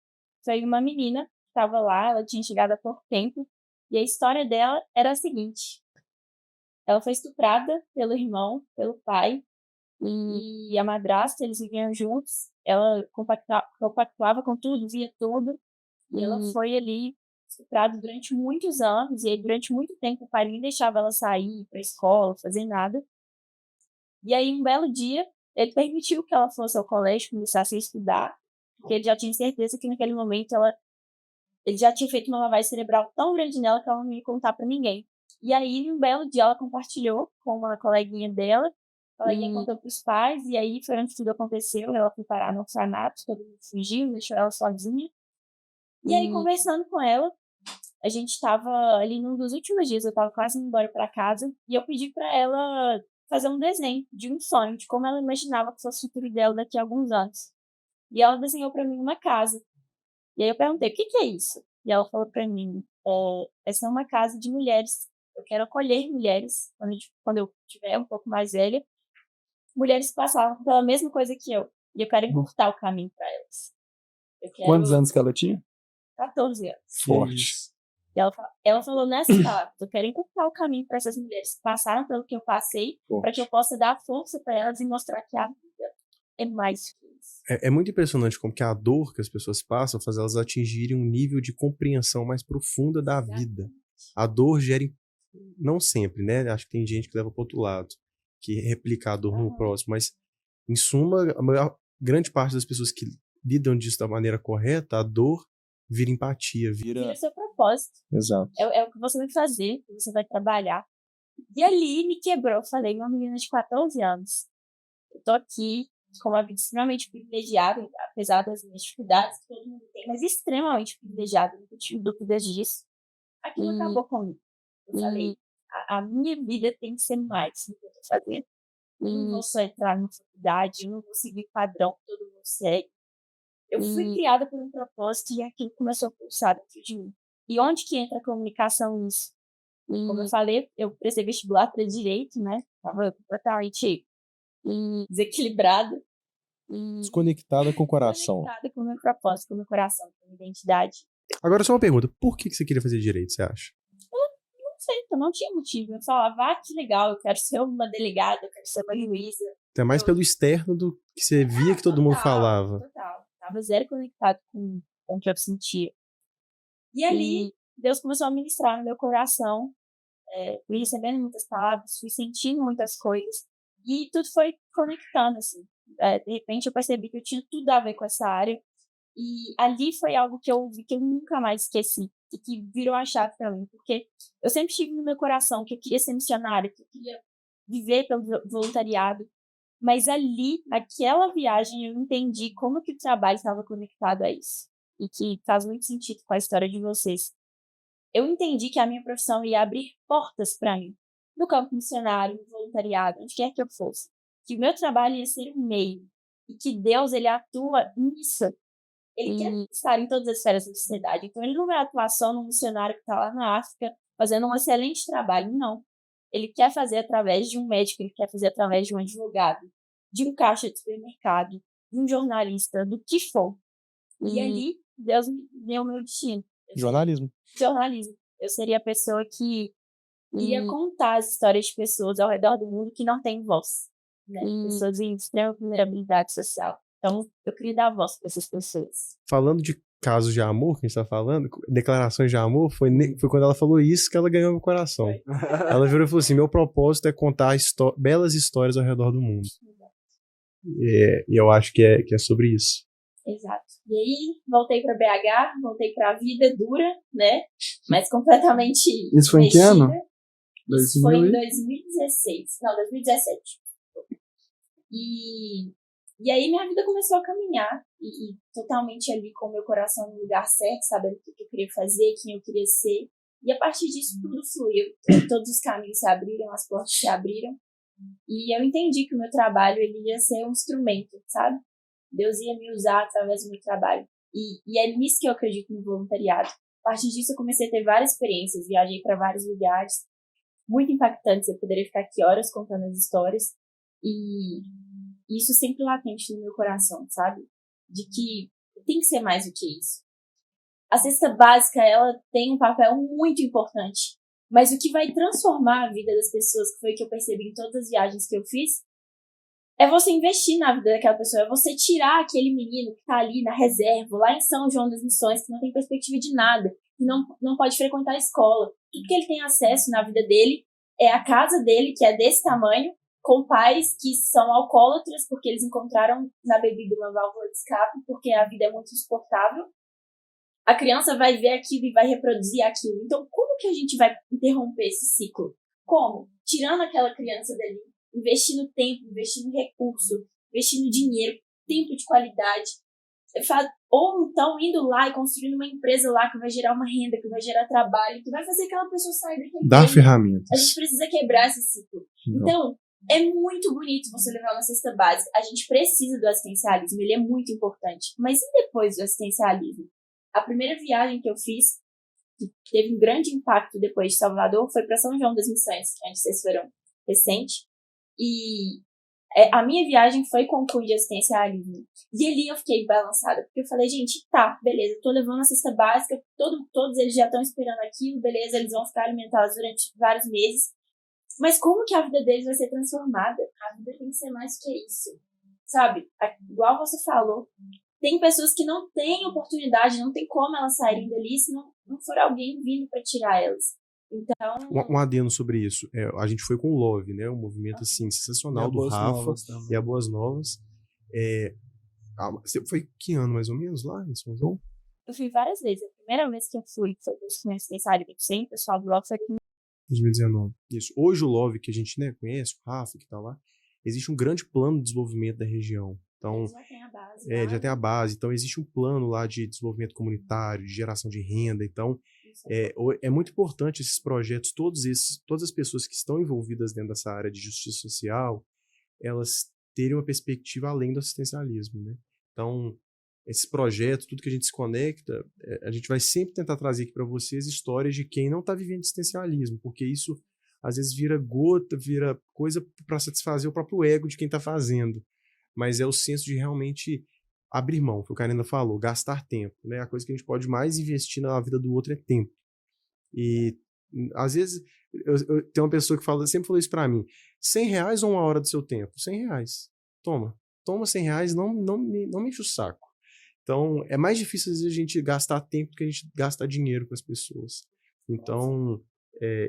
foi uma menina que estava lá, ela tinha chegado há pouco tempo, e a história dela era a seguinte: ela foi estuprada pelo irmão, pelo pai, e a madrasta, eles viviam juntos, ela compactuava com tudo, via tudo, e ela foi ali estuprada durante muitos anos, e aí durante muito tempo o pai nem deixava ela sair para a escola, fazer nada. E aí um belo dia, ele permitiu que ela fosse ao colégio, começasse a estudar, porque ele já tinha certeza que naquele momento ele já tinha feito uma lavagem cerebral tão grande nela que ela não ia contar para ninguém. E aí, um belo dia, ela compartilhou com uma coleguinha dela, a coleguinha contou para os pais, e aí foi onde tudo aconteceu. Ela foi parar no orfanato, todo mundo fugiu, deixou ela sozinha. E aí, conversando com ela, a gente estava ali num dos últimos dias, eu estava quase indo embora para casa, e eu pedi para ela fazer um desenho de um sonho, de como ela imaginava que fosse o futuro dela daqui a alguns anos. E ela desenhou para mim uma casa. E aí eu perguntei: o que é isso? E ela falou para mim: essa é uma casa de mulheres. Eu quero acolher mulheres, quando eu estiver um pouco mais velha, mulheres que passaram pela mesma coisa que eu. E eu quero encurtar o caminho para elas. Quantos anos que ela tinha? 14 anos. Forte. E ela falou nessas palavras: eu quero encurtar o caminho para essas mulheres que passaram pelo que eu passei, para que eu possa dar força para elas e mostrar que a vida é mais que isso. É muito impressionante como que a dor que as pessoas passam faz elas atingirem um nível de compreensão mais profunda da vida. A dor gera, não sempre, né? Acho que tem gente que leva para outro lado, que replica a dor no próximo, mas, em suma, grande parte das pessoas que lidam disso da maneira correta, a dor vira empatia, vira seu propósito. Exato. É o que você vai fazer, que você vai trabalhar. E ali me quebrou. Eu falei: uma menina de 14 anos, eu tô aqui com uma vida extremamente privilegiada, apesar das minhas dificuldades que todo mundo tem, mas extremamente privilegiada, não tive dúvidas disso. Aquilo acabou comigo. Eu falei: a minha vida tem que ser mais do que eu tô fazendo. Eu não vou só entrar na faculdade, eu não vou seguir padrão que todo mundo segue. Eu fui criada por um propósito e aquilo começou a pulsar dentro de mim. E onde que entra a comunicação nisso? Como eu falei, eu prestei vestibular para direito, né? Estava completamente desequilibrada. Desconectada com o coração. Desconectada com o meu propósito, com o meu coração, com a minha identidade. Agora, só uma pergunta: por que você queria fazer direito, você acha? Eu não sei, eu não tinha motivo. Eu falava: que legal, eu quero ser uma delegada, eu quero ser uma juíza. É mais pelo externo do que você via que todo mundo falava. Total. Tava zero conectado com o que eu sentia. E ali, Deus começou a ministrar no meu coração. Fui recebendo muitas palavras, fui sentindo muitas coisas. E tudo foi conectando, assim. De repente, eu percebi que eu tinha tudo a ver com essa área. E ali foi algo que eu vi que eu nunca mais esqueci. E que virou a chave para mim. Porque eu sempre tive no meu coração que eu queria ser missionária, que eu queria viver pelo voluntariado. Mas ali, naquela viagem, eu entendi como que o trabalho estava conectado a isso. E que faz muito sentido com a história de vocês. Eu entendi que a minha profissão ia abrir portas para mim. No campo missionário, no voluntariado, onde quer que eu fosse. Que o meu trabalho ia ser um meio. E que Deus, ele atua nisso. Ele quer estar em todas as esferas da sociedade. Então, ele não vai atuar só no missionário que está lá na África, fazendo um excelente trabalho, não. Ele quer fazer através de um médico, ele quer fazer através de um advogado, de um caixa de supermercado, de um jornalista, do que for. E ali, Deus me deu o meu destino. Jornalismo. Eu seria a pessoa que iria contar as histórias de pessoas ao redor do mundo que não têm voz. Né? Pessoas em extrema vulnerabilidade social. Então, eu queria dar voz para essas pessoas. Falando de casos de amor que a gente tá falando, declarações de amor, foi quando ela falou isso que ela ganhou meu coração. Ela virou e falou assim, meu propósito é contar belas histórias ao redor do mundo. E eu acho que é sobre isso. Exato. E aí, voltei para BH, voltei para a vida dura, né? Mas completamente Isso foi em que ano? Isso foi em 2016. Não, 2017. E aí minha vida começou a caminhar. E totalmente ali com o meu coração no lugar certo, sabendo o que eu queria fazer, quem eu queria ser. E a partir disso tudo fluiu. Todos os caminhos se abriram, as portas se abriram. E eu entendi que o meu trabalho ele ia ser um instrumento, sabe? Deus ia me usar através do meu trabalho. E é nisso que eu acredito no voluntariado. A partir disso eu comecei a ter várias experiências, viajei para vários lugares, muito impactantes. Eu poderia ficar aqui horas contando as histórias. E isso sempre latente no meu coração, sabe? De que tem que ser mais do que isso. A cesta básica, ela tem um papel muito importante. Mas o que vai transformar a vida das pessoas, que foi o que eu percebi em todas as viagens que eu fiz, é você investir na vida daquela pessoa, é você tirar aquele menino que tá ali na reserva, lá em São João das Missões, que não tem perspectiva de nada, que não pode frequentar a escola. Tudo que ele tem acesso na vida dele é a casa dele, que é desse tamanho, com pais que são alcoólatras, porque eles encontraram na bebida uma válvula de escape, porque a vida é muito insuportável. A criança vai ver aquilo e vai reproduzir aquilo. Então, como que a gente vai interromper esse ciclo? Como? Tirando aquela criança dali, investindo tempo, investindo recurso, investindo dinheiro, tempo de qualidade. Ou então indo lá e construindo uma empresa lá que vai gerar uma renda, que vai gerar trabalho, que vai fazer aquela pessoa sair daquele Dá ferramentas. A gente precisa quebrar esse ciclo. Então, é muito bonito você levar uma cesta básica. A gente precisa do assistencialismo, ele é muito importante. Mas e depois do assistencialismo? A primeira viagem que eu fiz, que teve um grande impacto depois de Salvador, foi para São João das Missões, onde vocês foram recente. E a minha viagem foi com o cunho de assistencialismo. E ali eu fiquei balançada, porque eu falei, gente, tá, beleza, eu tô levando a cesta básica, todos eles já estão esperando aquilo, beleza, eles vão ficar alimentados durante vários meses. Mas como que a vida deles vai ser transformada? A vida tem que ser mais que isso, sabe? Igual você falou, tem pessoas que não têm oportunidade, não tem como elas saírem dali se não for alguém vindo para tirar elas. Então... Um adendo sobre isso. A gente foi com o Love, né? Um movimento assim, sensacional do Rafa e a Boas Novas. Foi que ano mais ou menos lá em São João? Eu fui várias vezes. A primeira vez que eu fui foi no Assistencialismo 100%, pessoal do Love foi aqui 2019. Isso. Hoje o Love, que a gente conhece, o Rafa que tá lá, existe um grande plano de desenvolvimento da região. Então, já tem a base. Já tem a base. Então, existe um plano lá de desenvolvimento comunitário, de geração de renda. Então, é muito importante esses projetos, todas as pessoas que estão envolvidas dentro dessa área de justiça social, elas terem uma perspectiva além do assistencialismo, né? Então, esses projetos, tudo que a gente se conecta, a gente vai sempre tentar trazer aqui para vocês histórias de quem não está vivendo assistencialismo, porque isso, às vezes, vira gota, vira coisa para satisfazer o próprio ego de quem está fazendo. Mas é o senso de realmente abrir mão, que o Karina falou, gastar tempo, né? A coisa que a gente pode mais investir na vida do outro é tempo. E, às vezes, eu tenho uma pessoa que sempre falou isso pra mim, R$100 ou 1 hora do seu tempo? R$100. Toma R$100, não me enche o saco. Então, é mais difícil, às vezes, a gente gastar tempo do que a gente gastar dinheiro com as pessoas. Então,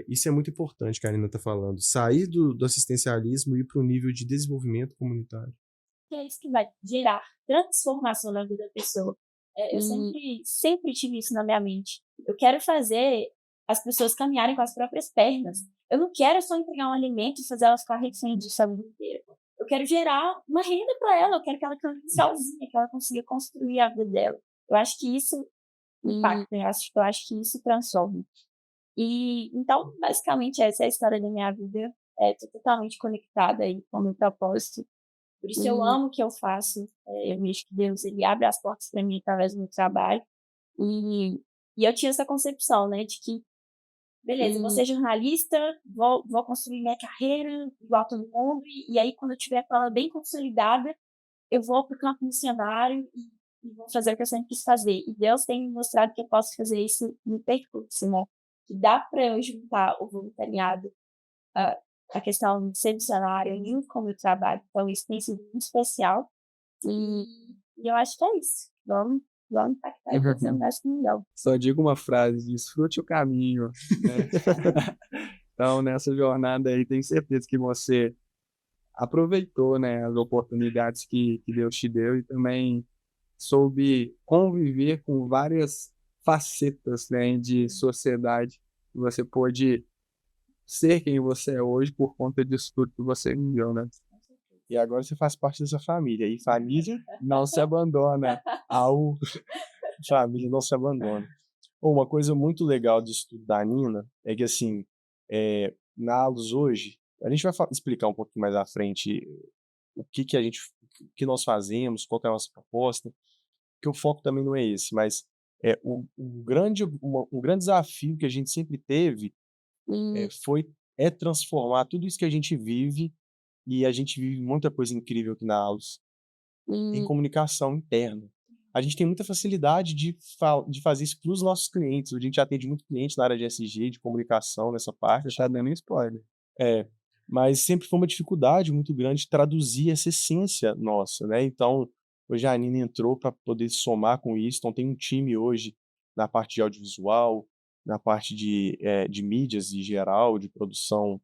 isso é muito importante, que a Karina tá falando. Sair do assistencialismo e ir para o nível de desenvolvimento comunitário. Que é isso que vai gerar transformação na vida da pessoa. Eu sempre tive isso na minha mente. Eu quero fazer as pessoas caminharem com as próprias pernas. Eu não quero só entregar um alimento e fazer elas ficarem reféns a vida inteira. Eu quero gerar uma renda para ela, eu quero que ela caminhe sozinha, que ela consiga construir a vida dela. Eu acho que isso impacta, eu acho que isso transforma. E, então, basicamente, essa é a história da minha vida. Estou totalmente conectada aí com o meu propósito. Por isso eu amo o que eu faço. Eu vejo que Deus ele abre as portas para mim através do meu trabalho. E eu tinha essa concepção, né, de que, beleza, vou ser jornalista, vou construir minha carreira igual todo mundo, e aí quando eu tiver com ela bem consolidada, eu vou para o campo missionário e vou fazer o que eu sempre quis fazer. E Deus tem me mostrado que eu posso fazer isso no percurso, né? Que dá para eu juntar o voluntariado, a questão de ser missionária e com o meu trabalho. Então, isso tem sido muito especial. E eu acho que é isso. Vamos vão impactar e fazer um gasto melhor. Só digo uma frase: desfrute o caminho, né? Então, nessa jornada aí, tenho certeza que você aproveitou, né, as oportunidades que Deus te deu e também soube conviver com várias facetas, né, de sociedade. Você pôde ser quem você é hoje por conta disso tudo que você viveu, né? E agora você faz parte dessa família. E família Não se abandona. ao família não se abandona. Uma coisa muito legal de estudo da Nina é que, assim, na Alus hoje, a gente vai explicar um pouquinho mais à frente o que nós fazemos, qual que é a nossa proposta, que o foco também não é esse, mas um grande desafio que a gente sempre teve é transformar tudo isso que a gente vive, e a gente vive muita coisa incrível aqui na Alus, em comunicação interna. A gente tem muita facilidade de fazer isso para os nossos clientes. A gente atende muito cliente na área de SG, de comunicação, nessa parte. Você está dando spoiler. Mas sempre foi uma dificuldade muito grande traduzir essa essência nossa, né? Então, hoje a Nina entrou para poder somar com isso. Então, tem um time hoje na parte de audiovisual, na parte de mídias em geral, de produção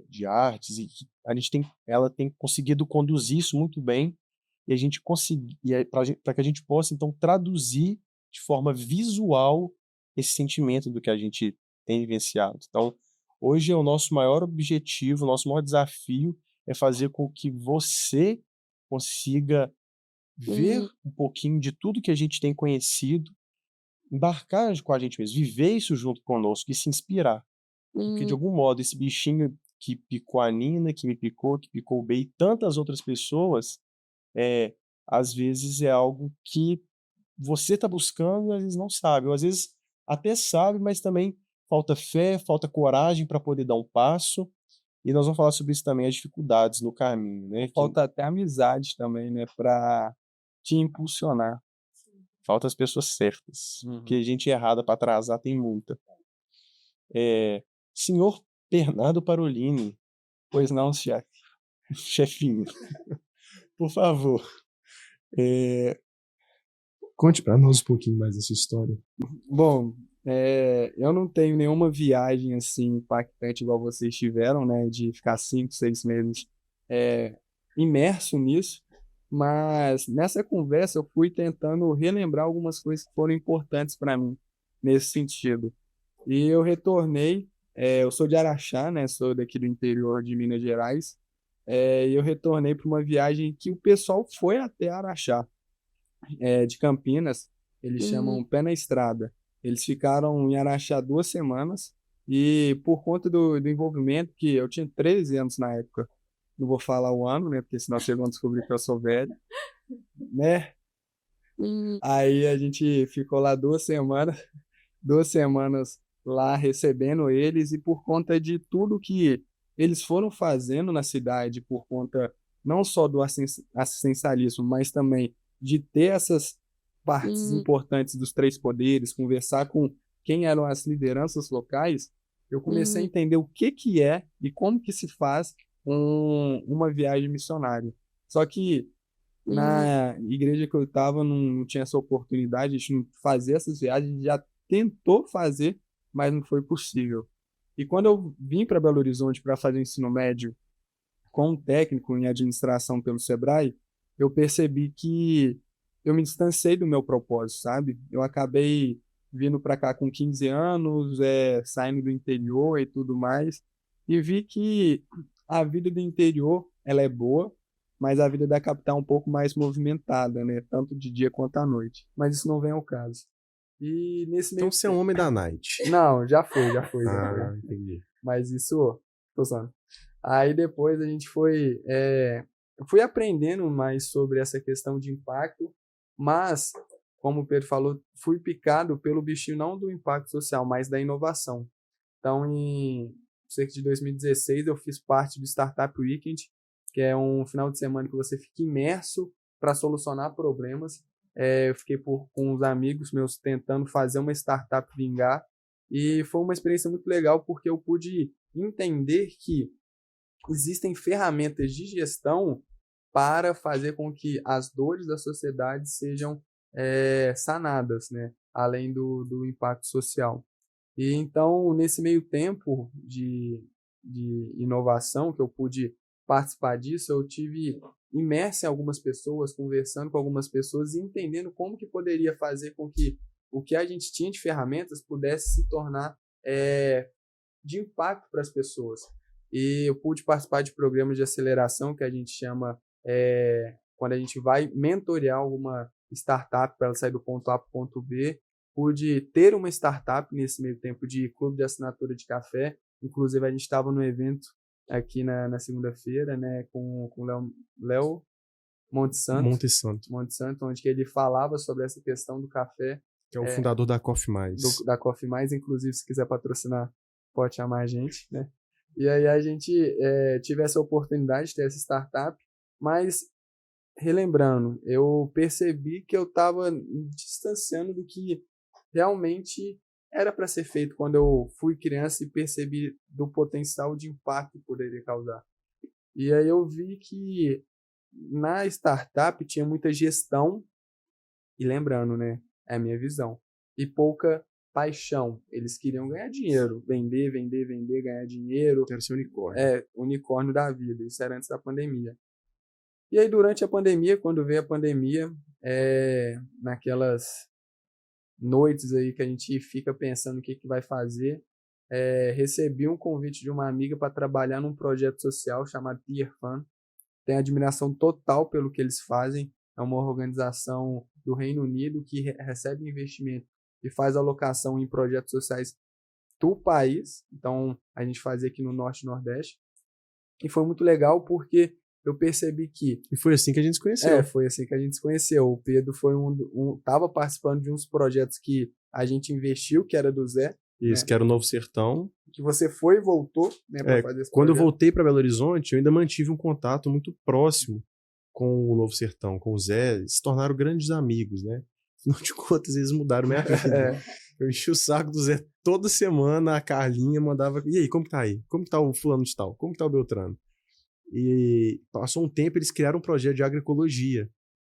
de artes, e ela tem conseguido conduzir isso muito bem, e a gente para que a gente possa então traduzir de forma visual esse sentimento do que a gente tem vivenciado. Então, hoje é o nosso maior objetivo, o nosso maior desafio é fazer com que você consiga ver um pouquinho de tudo que a gente tem conhecido, embarcar com a gente mesmo, viver isso junto conosco e se inspirar. Porque, de algum modo, esse bichinho que picou a Nina, que me picou, que picou o Bey e tantas outras pessoas, às vezes é algo que você está buscando e às vezes não sabe. Ou às vezes até sabe, mas também falta fé, falta coragem para poder dar um passo. E nós vamos falar sobre isso também, as dificuldades no caminho, né? Falta até amizade também, né, para te impulsionar. Falta as pessoas certas. Porque gente errada para atrasar tem muita. Senhor Bernardo Parolini. Pois não, chefe. Chefinho. Por favor. Conte para nós um pouquinho mais dessa história. Bom, eu não tenho nenhuma viagem assim impactante igual vocês tiveram, né, de ficar 5, 6 meses imerso nisso, mas nessa conversa eu fui tentando relembrar algumas coisas que foram importantes para mim nesse sentido. E eu retornei, eu sou de Araxá, né, sou daqui do interior de Minas Gerais, e eu retornei para uma viagem que o pessoal foi até Araxá, de Campinas, eles chamam Pé na Estrada. Eles ficaram em Araxá 2 semanas e por conta do envolvimento, que eu tinha 13 anos na época, não vou falar o ano, né, porque senão vocês vão descobrir que eu sou velho, né? Aí a gente ficou lá 2 semanas lá recebendo eles, e por conta de tudo que eles foram fazendo na cidade, por conta não só do assistencialismo, mas também de ter essas partes importantes dos 3 poderes, conversar com quem eram as lideranças locais, eu comecei a entender o que é e como que se faz uma viagem missionária. Só que na igreja que eu estava não tinha essa oportunidade de fazer essas viagens, já tentou fazer, mas não foi possível. E quando eu vim para Belo Horizonte para fazer ensino médio com um técnico em administração pelo Sebrae, eu percebi que eu me distanciei do meu propósito, sabe? Eu acabei vindo para cá com 15 anos, saindo do interior e tudo mais, e vi que a vida do interior, ela é boa, mas a vida da capital é um pouco mais movimentada, né? Tanto de dia quanto à noite. Mas isso não vem ao caso. E nesse meio Então você é um homem da night. Não, já foi. Entendi. Mas isso, tô usando. Aí depois a gente eu fui aprendendo mais sobre essa questão de impacto, mas, como o Pedro falou, fui picado pelo bichinho não do impacto social, mas da inovação. Então, em cerca de 2016, eu fiz parte do Startup Weekend, que é um final de semana que você fica imerso para solucionar problemas. Eu fiquei com uns amigos meus tentando fazer uma startup vingar, e foi uma experiência muito legal porque eu pude entender que existem ferramentas de gestão para fazer com que as dores da sociedade sejam sanadas, né? Além do impacto social. E então, nesse meio tempo de inovação que eu pude participar disso, eu tive imerso em algumas pessoas, conversando com algumas pessoas e entendendo como que poderia fazer com que o que a gente tinha de ferramentas pudesse se tornar de impacto para as pessoas. E eu pude participar de programas de aceleração que a gente chama quando a gente vai mentorear alguma startup para ela sair do ponto A para o ponto B. Pude ter uma startup nesse meio tempo de clube de assinatura de café. Inclusive, a gente estava no evento aqui na segunda-feira, né, com o Léo Monte Santo, onde que ele falava sobre essa questão do café. Que é o fundador da Coffee Mais. Da Coffee Mais, inclusive, se quiser patrocinar, pode chamar a gente, né? E aí a gente tive essa oportunidade de ter essa startup, mas, relembrando, eu percebi que eu estava distanciando do que realmente era para ser feito quando eu fui criança e percebi do potencial de impacto que poderia causar. E aí eu vi que na startup tinha muita gestão, e lembrando, né, é a minha visão, e pouca paixão. Eles queriam ganhar dinheiro, vender, ganhar dinheiro. Quero ser unicórnio. Unicórnio da vida. Isso era antes da pandemia. E aí, durante a pandemia, quando veio a pandemia, naquelas noites aí que a gente fica pensando o que vai fazer, recebi um convite de uma amiga para trabalhar num projeto social chamado Tier Fund. Tenho admiração total pelo que eles fazem. É uma organização do Reino Unido que recebe investimento e faz alocação em projetos sociais do país. Então, a gente fazia aqui no Norte e Nordeste. E foi muito legal porque eu percebi que... E foi assim que a gente se conheceu. Foi assim que a gente se conheceu. O Pedro estava participando de uns projetos que a gente investiu, que era do Zé. Isso, que era o Novo Sertão. Que você foi e voltou, né, para fazer esse quando projeto. eu voltei para Belo Horizonte, eu ainda mantive um contato muito próximo com o Novo Sertão, com o Zé. Se tornaram grandes amigos, né? Afinal de contas, eles mudaram minha vida. Eu enchi o saco do Zé toda semana, a Carlinha mandava... E aí, como que tá aí? Como que tá o fulano de tal? Como que tá o Beltrano? E passou um tempo, eles criaram um projeto de agroecologia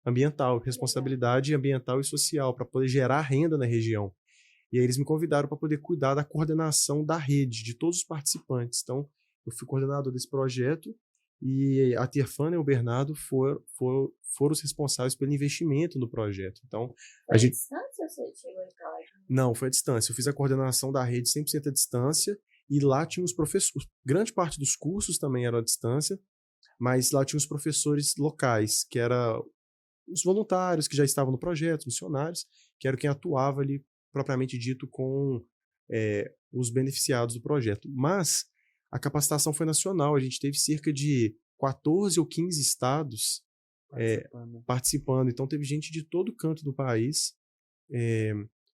ambiental, responsabilidade ambiental e social, para poder gerar renda na região. E aí eles me convidaram para poder cuidar da coordenação da rede, de todos os participantes. Então, eu fui coordenador desse projeto e a Tirfana e o Bernardo foram os responsáveis pelo investimento no projeto. Então, foi a distância ou você chegou em casa? Não, foi à distância. Eu fiz a coordenação da rede 100% à distância e lá tinha os professores. Grande parte dos cursos também eram à distância, mas lá tinha os professores locais, que eram os voluntários que já estavam no projeto, missionários, que eram quem atuava ali propriamente dito com os beneficiados do projeto. Mas a capacitação foi nacional, a gente teve cerca de 14 ou 15 estados participando. Então teve gente de todo canto do país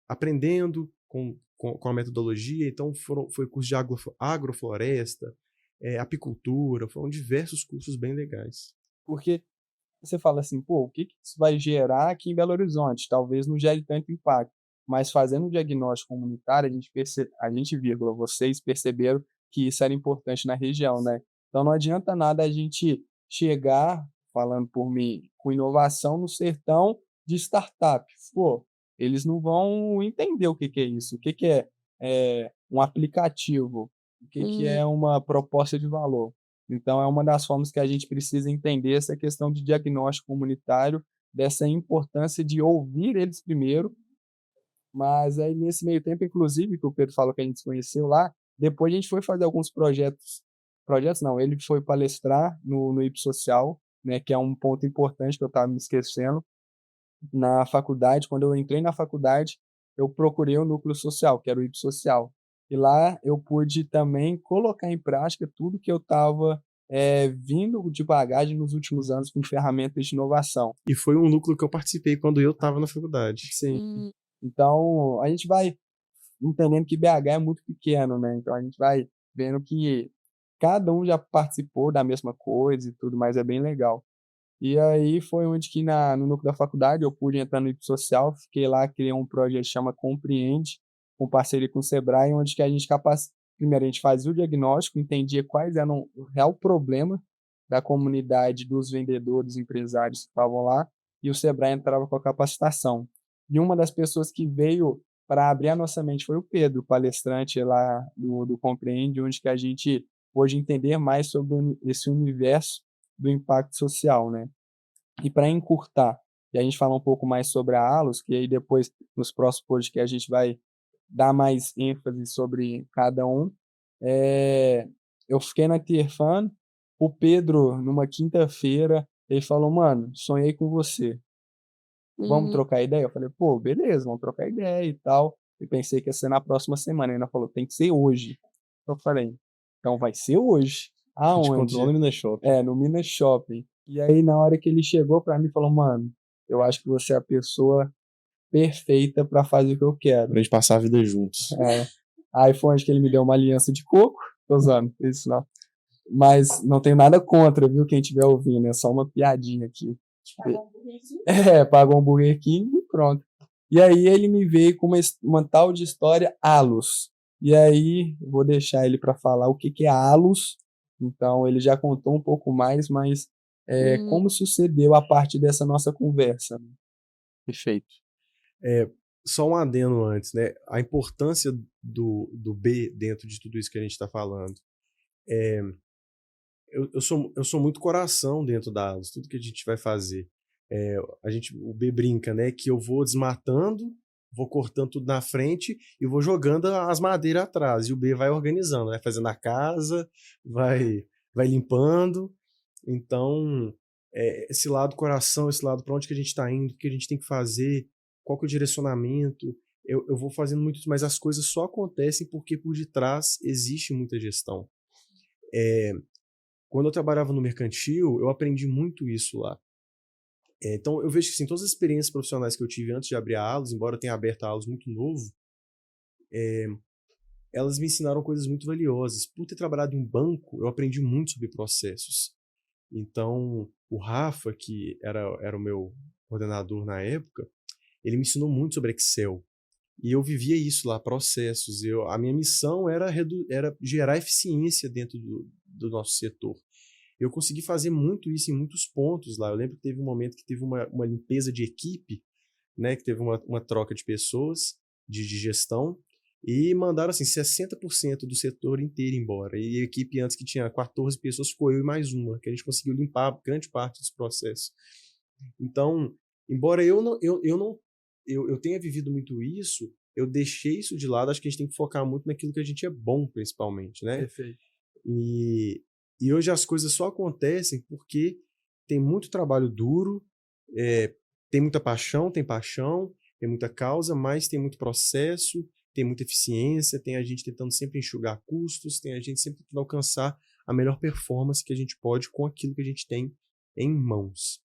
aprendendo com a metodologia. Então foi curso de agrofloresta, apicultura, foram diversos cursos bem legais. Porque você fala assim, o que isso vai gerar aqui em Belo Horizonte? Talvez não gere tanto impacto. Mas fazendo um diagnóstico comunitário, vocês perceberam que isso era importante na região, né? Então não adianta nada a gente chegar, falando por mim, com inovação no sertão de startup. Eles não vão entender o que é isso, o que é um aplicativo, o que é uma proposta de valor. Então é uma das formas que a gente precisa entender essa questão de diagnóstico comunitário, dessa importância de ouvir eles primeiro. Mas aí, nesse meio tempo, inclusive, que o Pedro falou que a gente se conheceu lá, depois a gente foi fazer alguns projetos não, ele foi palestrar no Ipsocial, né, que é um ponto importante que eu estava me esquecendo. Na faculdade, quando eu entrei na faculdade, eu procurei o núcleo social, que era o Ipsocial. E lá eu pude também colocar em prática tudo que eu estava vindo de bagagem nos últimos anos com ferramentas de inovação. E foi um núcleo que eu participei quando eu estava na faculdade. Sim. Então, a gente vai entendendo que BH é muito pequeno, né? Então, a gente vai vendo que cada um já participou da mesma coisa e tudo, mas é bem legal. E aí foi onde que no núcleo da faculdade eu pude entrar no Ipsocial, fiquei lá, criei um projeto que chama Compreende, com parceria com o Sebrae, onde que a gente primeiro a gente fazia o diagnóstico, entendia quais eram o real problema da comunidade dos vendedores, empresários que estavam lá, e o Sebrae entrava com a capacitação. E uma das pessoas que veio para abrir a nossa mente foi o Pedro, palestrante lá do Compreende, onde que a gente pôde entender mais sobre esse universo do impacto social, né? E para encurtar, e a gente falar um pouco mais sobre a Alus, que aí depois, nos próximos podcasts, a gente vai dar mais ênfase sobre cada um. Eu fiquei na Tier-Fan, o Pedro, numa quinta-feira, ele falou, mano, sonhei com você. Vamos trocar ideia? Eu falei, pô, beleza, vamos trocar ideia e tal. E pensei que ia ser na próxima semana. Ele ainda falou, tem que ser hoje. Eu falei, então vai ser hoje. A gente Aonde? encontrou no Minas Shopping. No Minas Shopping. E aí, na hora que ele chegou pra mim, falou, mano, eu acho que você é a pessoa perfeita pra fazer o que eu quero. Pra gente passar a vida juntos. Aí foi onde que ele me deu uma aliança de coco. Tô usando isso não. Mas não tenho nada contra, viu? Quem estiver ouvindo, é só uma piadinha aqui. Pagou um Burger King e pronto. E aí ele me veio com uma tal de história Alus. E aí eu vou deixar ele para falar o que é Alus. Então ele já contou um pouco mais, mas como sucedeu a partir dessa nossa conversa. Perfeito. Só um adendo antes, né? A importância do B dentro de tudo isso que a gente está falando. Eu sou muito coração dentro da Alus, tudo que a gente vai fazer. O B brinca, né? Que eu vou desmatando, vou cortando tudo na frente e vou jogando as madeiras atrás. E o B vai organizando, vai fazendo a casa, vai limpando. Então, esse lado coração, esse lado para onde que a gente está indo, o que a gente tem que fazer, qual que é o direcionamento, eu vou fazendo muito, mas as coisas só acontecem porque por detrás existe muita gestão. Quando eu trabalhava no mercantil, eu aprendi muito isso lá. Então, eu vejo que assim, todas as experiências profissionais que eu tive antes de abrir a Alus, embora eu tenha aberto a Alus muito novo, elas me ensinaram coisas muito valiosas. Por ter trabalhado em um banco, eu aprendi muito sobre processos. Então, o Rafa, que era o meu coordenador na época, ele me ensinou muito sobre Excel. E eu vivia isso lá, processos. A minha missão era gerar eficiência dentro do nosso setor. Eu consegui fazer muito isso em muitos pontos lá. Eu lembro que teve um momento que teve uma limpeza de equipe, né, que teve uma troca de pessoas, de gestão, e mandaram assim, 60% do setor inteiro embora. E a equipe antes que tinha 14 pessoas, ficou eu e mais uma, que a gente conseguiu limpar grande parte dos processos. Então, embora eu tenha vivido muito isso, eu deixei isso de lado. Acho que a gente tem que focar muito naquilo que a gente é bom, principalmente, né? Perfeito. E hoje as coisas só acontecem porque tem muito trabalho duro, tem muita paixão, tem muita causa, mas tem muito processo, tem muita eficiência, tem a gente tentando sempre enxugar custos, tem a gente sempre tentando alcançar a melhor performance que a gente pode com aquilo que a gente tem em mãos.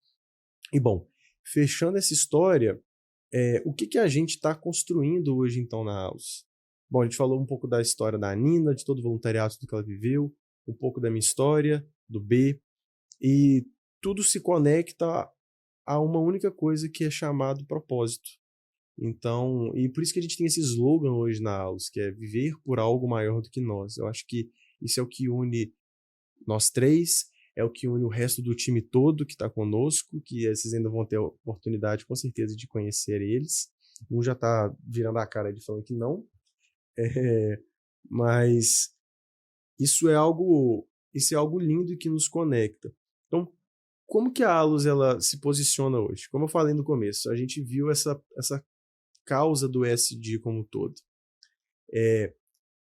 E bom, fechando essa história, o que a gente está construindo hoje então na Alus? Bom, a gente falou um pouco da história da Nina, de todo o voluntariado, tudo que ela viveu, um pouco da minha história, do B, e tudo se conecta a uma única coisa que é chamado propósito. Então, e por isso que a gente tem esse slogan hoje na Alus, que é viver por algo maior do que nós. Eu acho que isso é o que une nós três, é o que une o resto do time todo que está conosco, que vocês ainda vão ter a oportunidade, com certeza, de conhecer eles. Um já está virando a cara de falando que não, mas isso é algo lindo que nos conecta. Então, como que a Alus ela se posiciona hoje? Como eu falei no começo, a gente viu essa causa do ESG como um todo.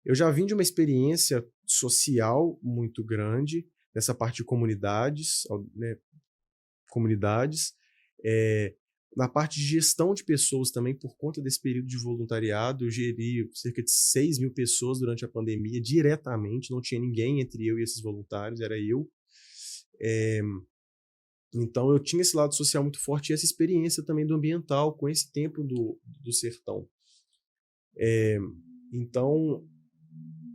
Eu já vim de uma experiência social muito grande, nessa parte de comunidades, né? Na parte de gestão de pessoas também, por conta desse período de voluntariado, eu geri cerca de 6 mil pessoas durante a pandemia, diretamente, não tinha ninguém entre eu e esses voluntários, era eu. Então eu tinha esse lado social muito forte e essa experiência também do ambiental, com esse tempo do sertão. Então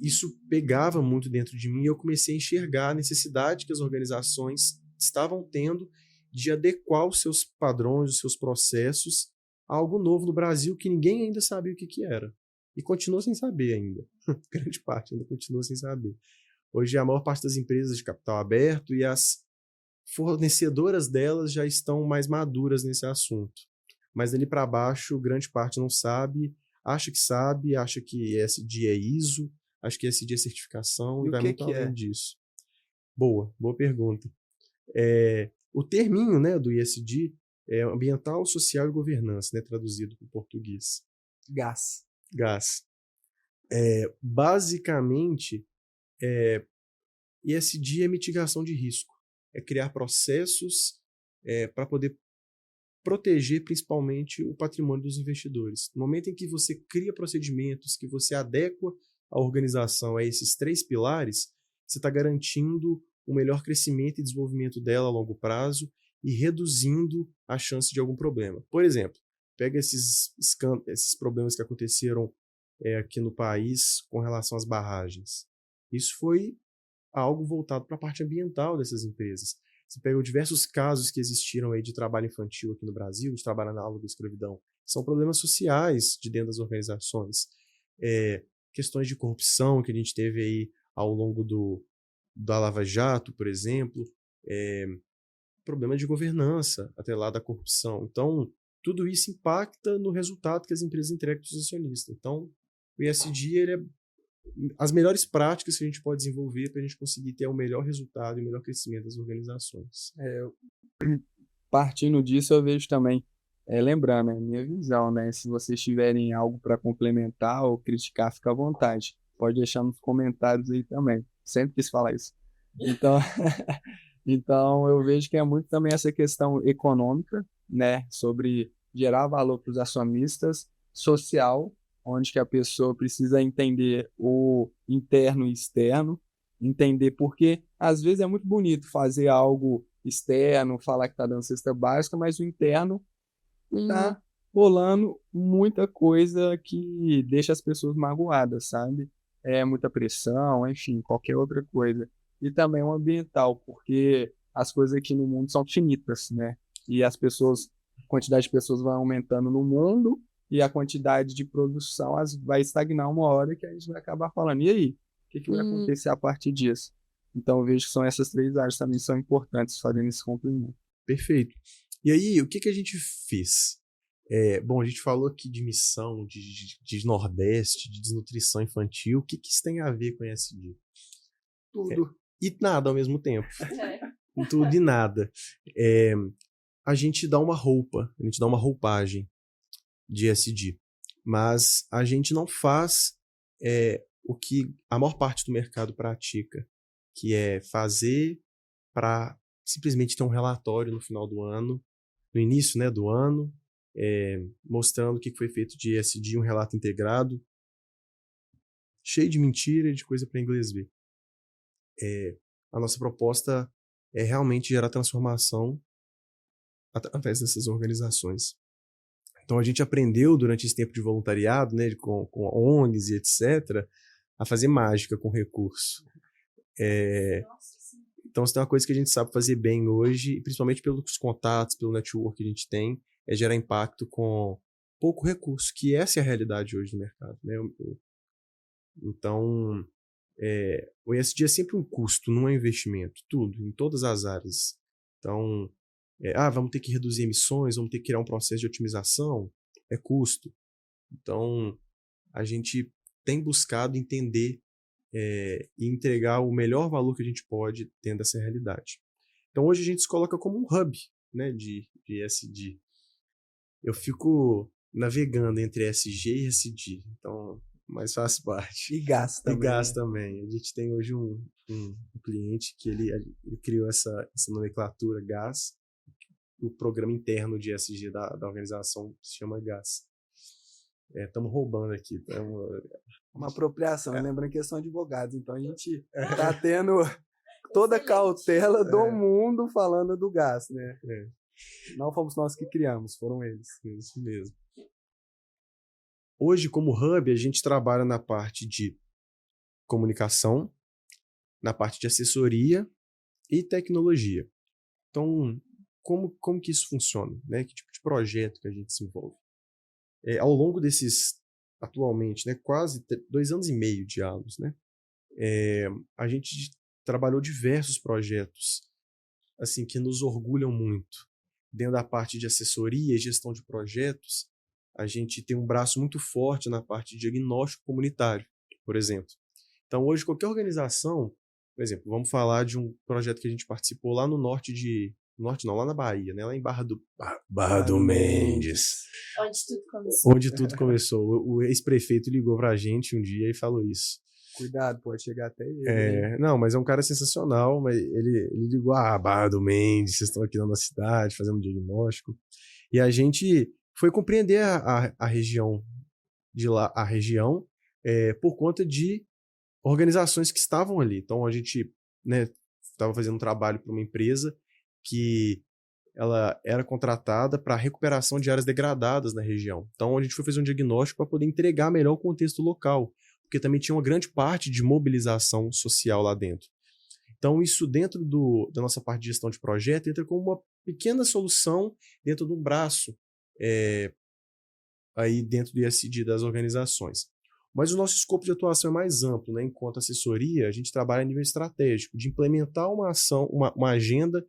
isso pegava muito dentro de mim e eu comecei a enxergar a necessidade que as organizações estavam tendo de adequar os seus padrões, os seus processos a algo novo no Brasil que ninguém ainda sabia o que era. E continua sem saber ainda. Grande parte ainda continua sem saber. Hoje a maior parte das empresas de capital aberto e as fornecedoras delas já estão mais maduras nesse assunto. Mas dali para baixo, grande parte não sabe, acha que ESG é ISO, acha que ESG é certificação e vai muito além disso. Boa pergunta. O terminho, né, do ESG é ambiental, social e governança, né, traduzido para o português. Gás. Basicamente, ESG é mitigação de risco. É criar processos para poder proteger principalmente o patrimônio dos investidores. No momento em que você cria procedimentos, que você adequa a organização a esses 3 pilares, você está garantindo o melhor crescimento e desenvolvimento dela a longo prazo e reduzindo a chance de algum problema. Por exemplo, pega esses problemas que aconteceram aqui no país com relação às barragens. Isso foi algo voltado para a parte ambiental dessas empresas. Você pega diversos casos que existiram aí de trabalho infantil aqui no Brasil, de trabalho análogo à escravidão. São problemas sociais de dentro das organizações. Questões de corrupção que a gente teve aí ao longo da Lava Jato, por exemplo. Problema de governança atrelado à corrupção. Então, tudo isso impacta no resultado que as empresas entregam para os acionistas. Então, o ESG ele é as melhores práticas que a gente pode desenvolver para a gente conseguir ter o melhor resultado e o melhor crescimento das organizações. Partindo disso, eu vejo também, lembrando, é minha visão, né? Se vocês tiverem algo para complementar ou criticar, fica à vontade. Pode deixar nos comentários aí também. Sempre quis falar isso. Então eu vejo que é muito também essa questão econômica, né? Sobre gerar valor para os acionistas, social, onde que a pessoa precisa entender o interno e externo, entender porque às vezes é muito bonito fazer algo externo, falar que está dando cesta básica, mas o interno está rolando muita coisa que deixa as pessoas magoadas, sabe? Muita pressão, enfim, qualquer outra coisa. E também o ambiental, porque as coisas aqui no mundo são finitas, né? E a quantidade de pessoas vai aumentando no mundo, e a quantidade de produção vai estagnar uma hora que a gente vai acabar falando. E aí? O que vai acontecer a partir disso? Então, eu vejo que são essas 3 áreas também são importantes fazendo esse complemento. Perfeito. E aí, o que a gente fez? Bom, a gente falou aqui de missão, de Nordeste, de desnutrição infantil. O que isso tem a ver com ESG? Tudo. E nada ao mesmo tempo. Tudo e nada. A gente dá uma roupagem de ESG, mas a gente não faz o que a maior parte do mercado pratica, que é fazer para simplesmente ter um relatório no final do ano, no início, né, do ano, mostrando o que foi feito de ESG, um relato integrado, cheio de mentira e de coisa para inglês ver. A nossa proposta é realmente gerar transformação através dessas organizações. Então, a gente aprendeu durante esse tempo de voluntariado, né, com ONGs e etc., a fazer mágica com recurso. Então, se tem uma coisa que a gente sabe fazer bem hoje, principalmente pelos contatos, pelo network que a gente tem, é gerar impacto com pouco recurso, que essa é a realidade hoje do mercado, né? Então, o ESG é sempre um custo, não é um investimento, tudo, em todas as áreas. Então, vamos ter que reduzir emissões, vamos ter que criar um processo de otimização, é custo. Então, a gente tem buscado entender e entregar o melhor valor que a gente pode dentro dessa realidade. Então, hoje a gente se coloca como um hub, né, de ESG. Eu fico navegando entre ESG e ESG, então, mas faz parte. E gás também. E gás também. A gente tem hoje um cliente que ele criou essa nomenclatura gás. O programa interno de ESG da organização se chama gás. Estamos roubando aqui. Uma apropriação, lembrando que eles são advogados, então a gente está tendo toda a cautela do mundo falando do gás, né? Não fomos nós que criamos, foram eles. Isso mesmo. Hoje, como hub, a gente trabalha na parte de comunicação, na parte de assessoria e tecnologia. Então, como que isso funciona? Né? Que tipo de projeto que a gente se envolve? Ao longo desses, atualmente, né, quase 2 anos e meio de anos, né, a gente trabalhou diversos projetos assim, que nos orgulham muito. Dentro da parte de assessoria e gestão de projetos, a gente tem um braço muito forte na parte de diagnóstico comunitário, por exemplo. Então, hoje, qualquer organização, por exemplo, vamos falar de um projeto que a gente participou lá no norte não, lá na Bahia, né? Lá em Barra do Mendes. Onde tudo começou. O ex-prefeito ligou pra gente um dia e falou isso. Cuidado, pode chegar até ele. Não, mas é um cara sensacional, mas ele ligou, Barra do Mendes, vocês estão aqui na nossa cidade, fazendo um diagnóstico. E a gente foi compreender a região de lá, por conta de organizações que estavam ali. Então, a gente, né, estava fazendo um trabalho para uma empresa que ela era contratada para recuperação de áreas degradadas na região. Então, a gente foi fazer um diagnóstico para poder entregar melhor o contexto local, porque também tinha uma grande parte de mobilização social lá dentro. Então, isso dentro da nossa parte de gestão de projeto entra como uma pequena solução dentro de um braço aí dentro do ISD das organizações. Mas o nosso escopo de atuação é mais amplo, né? Enquanto assessoria, a gente trabalha a nível estratégico, de implementar uma ação, uma agenda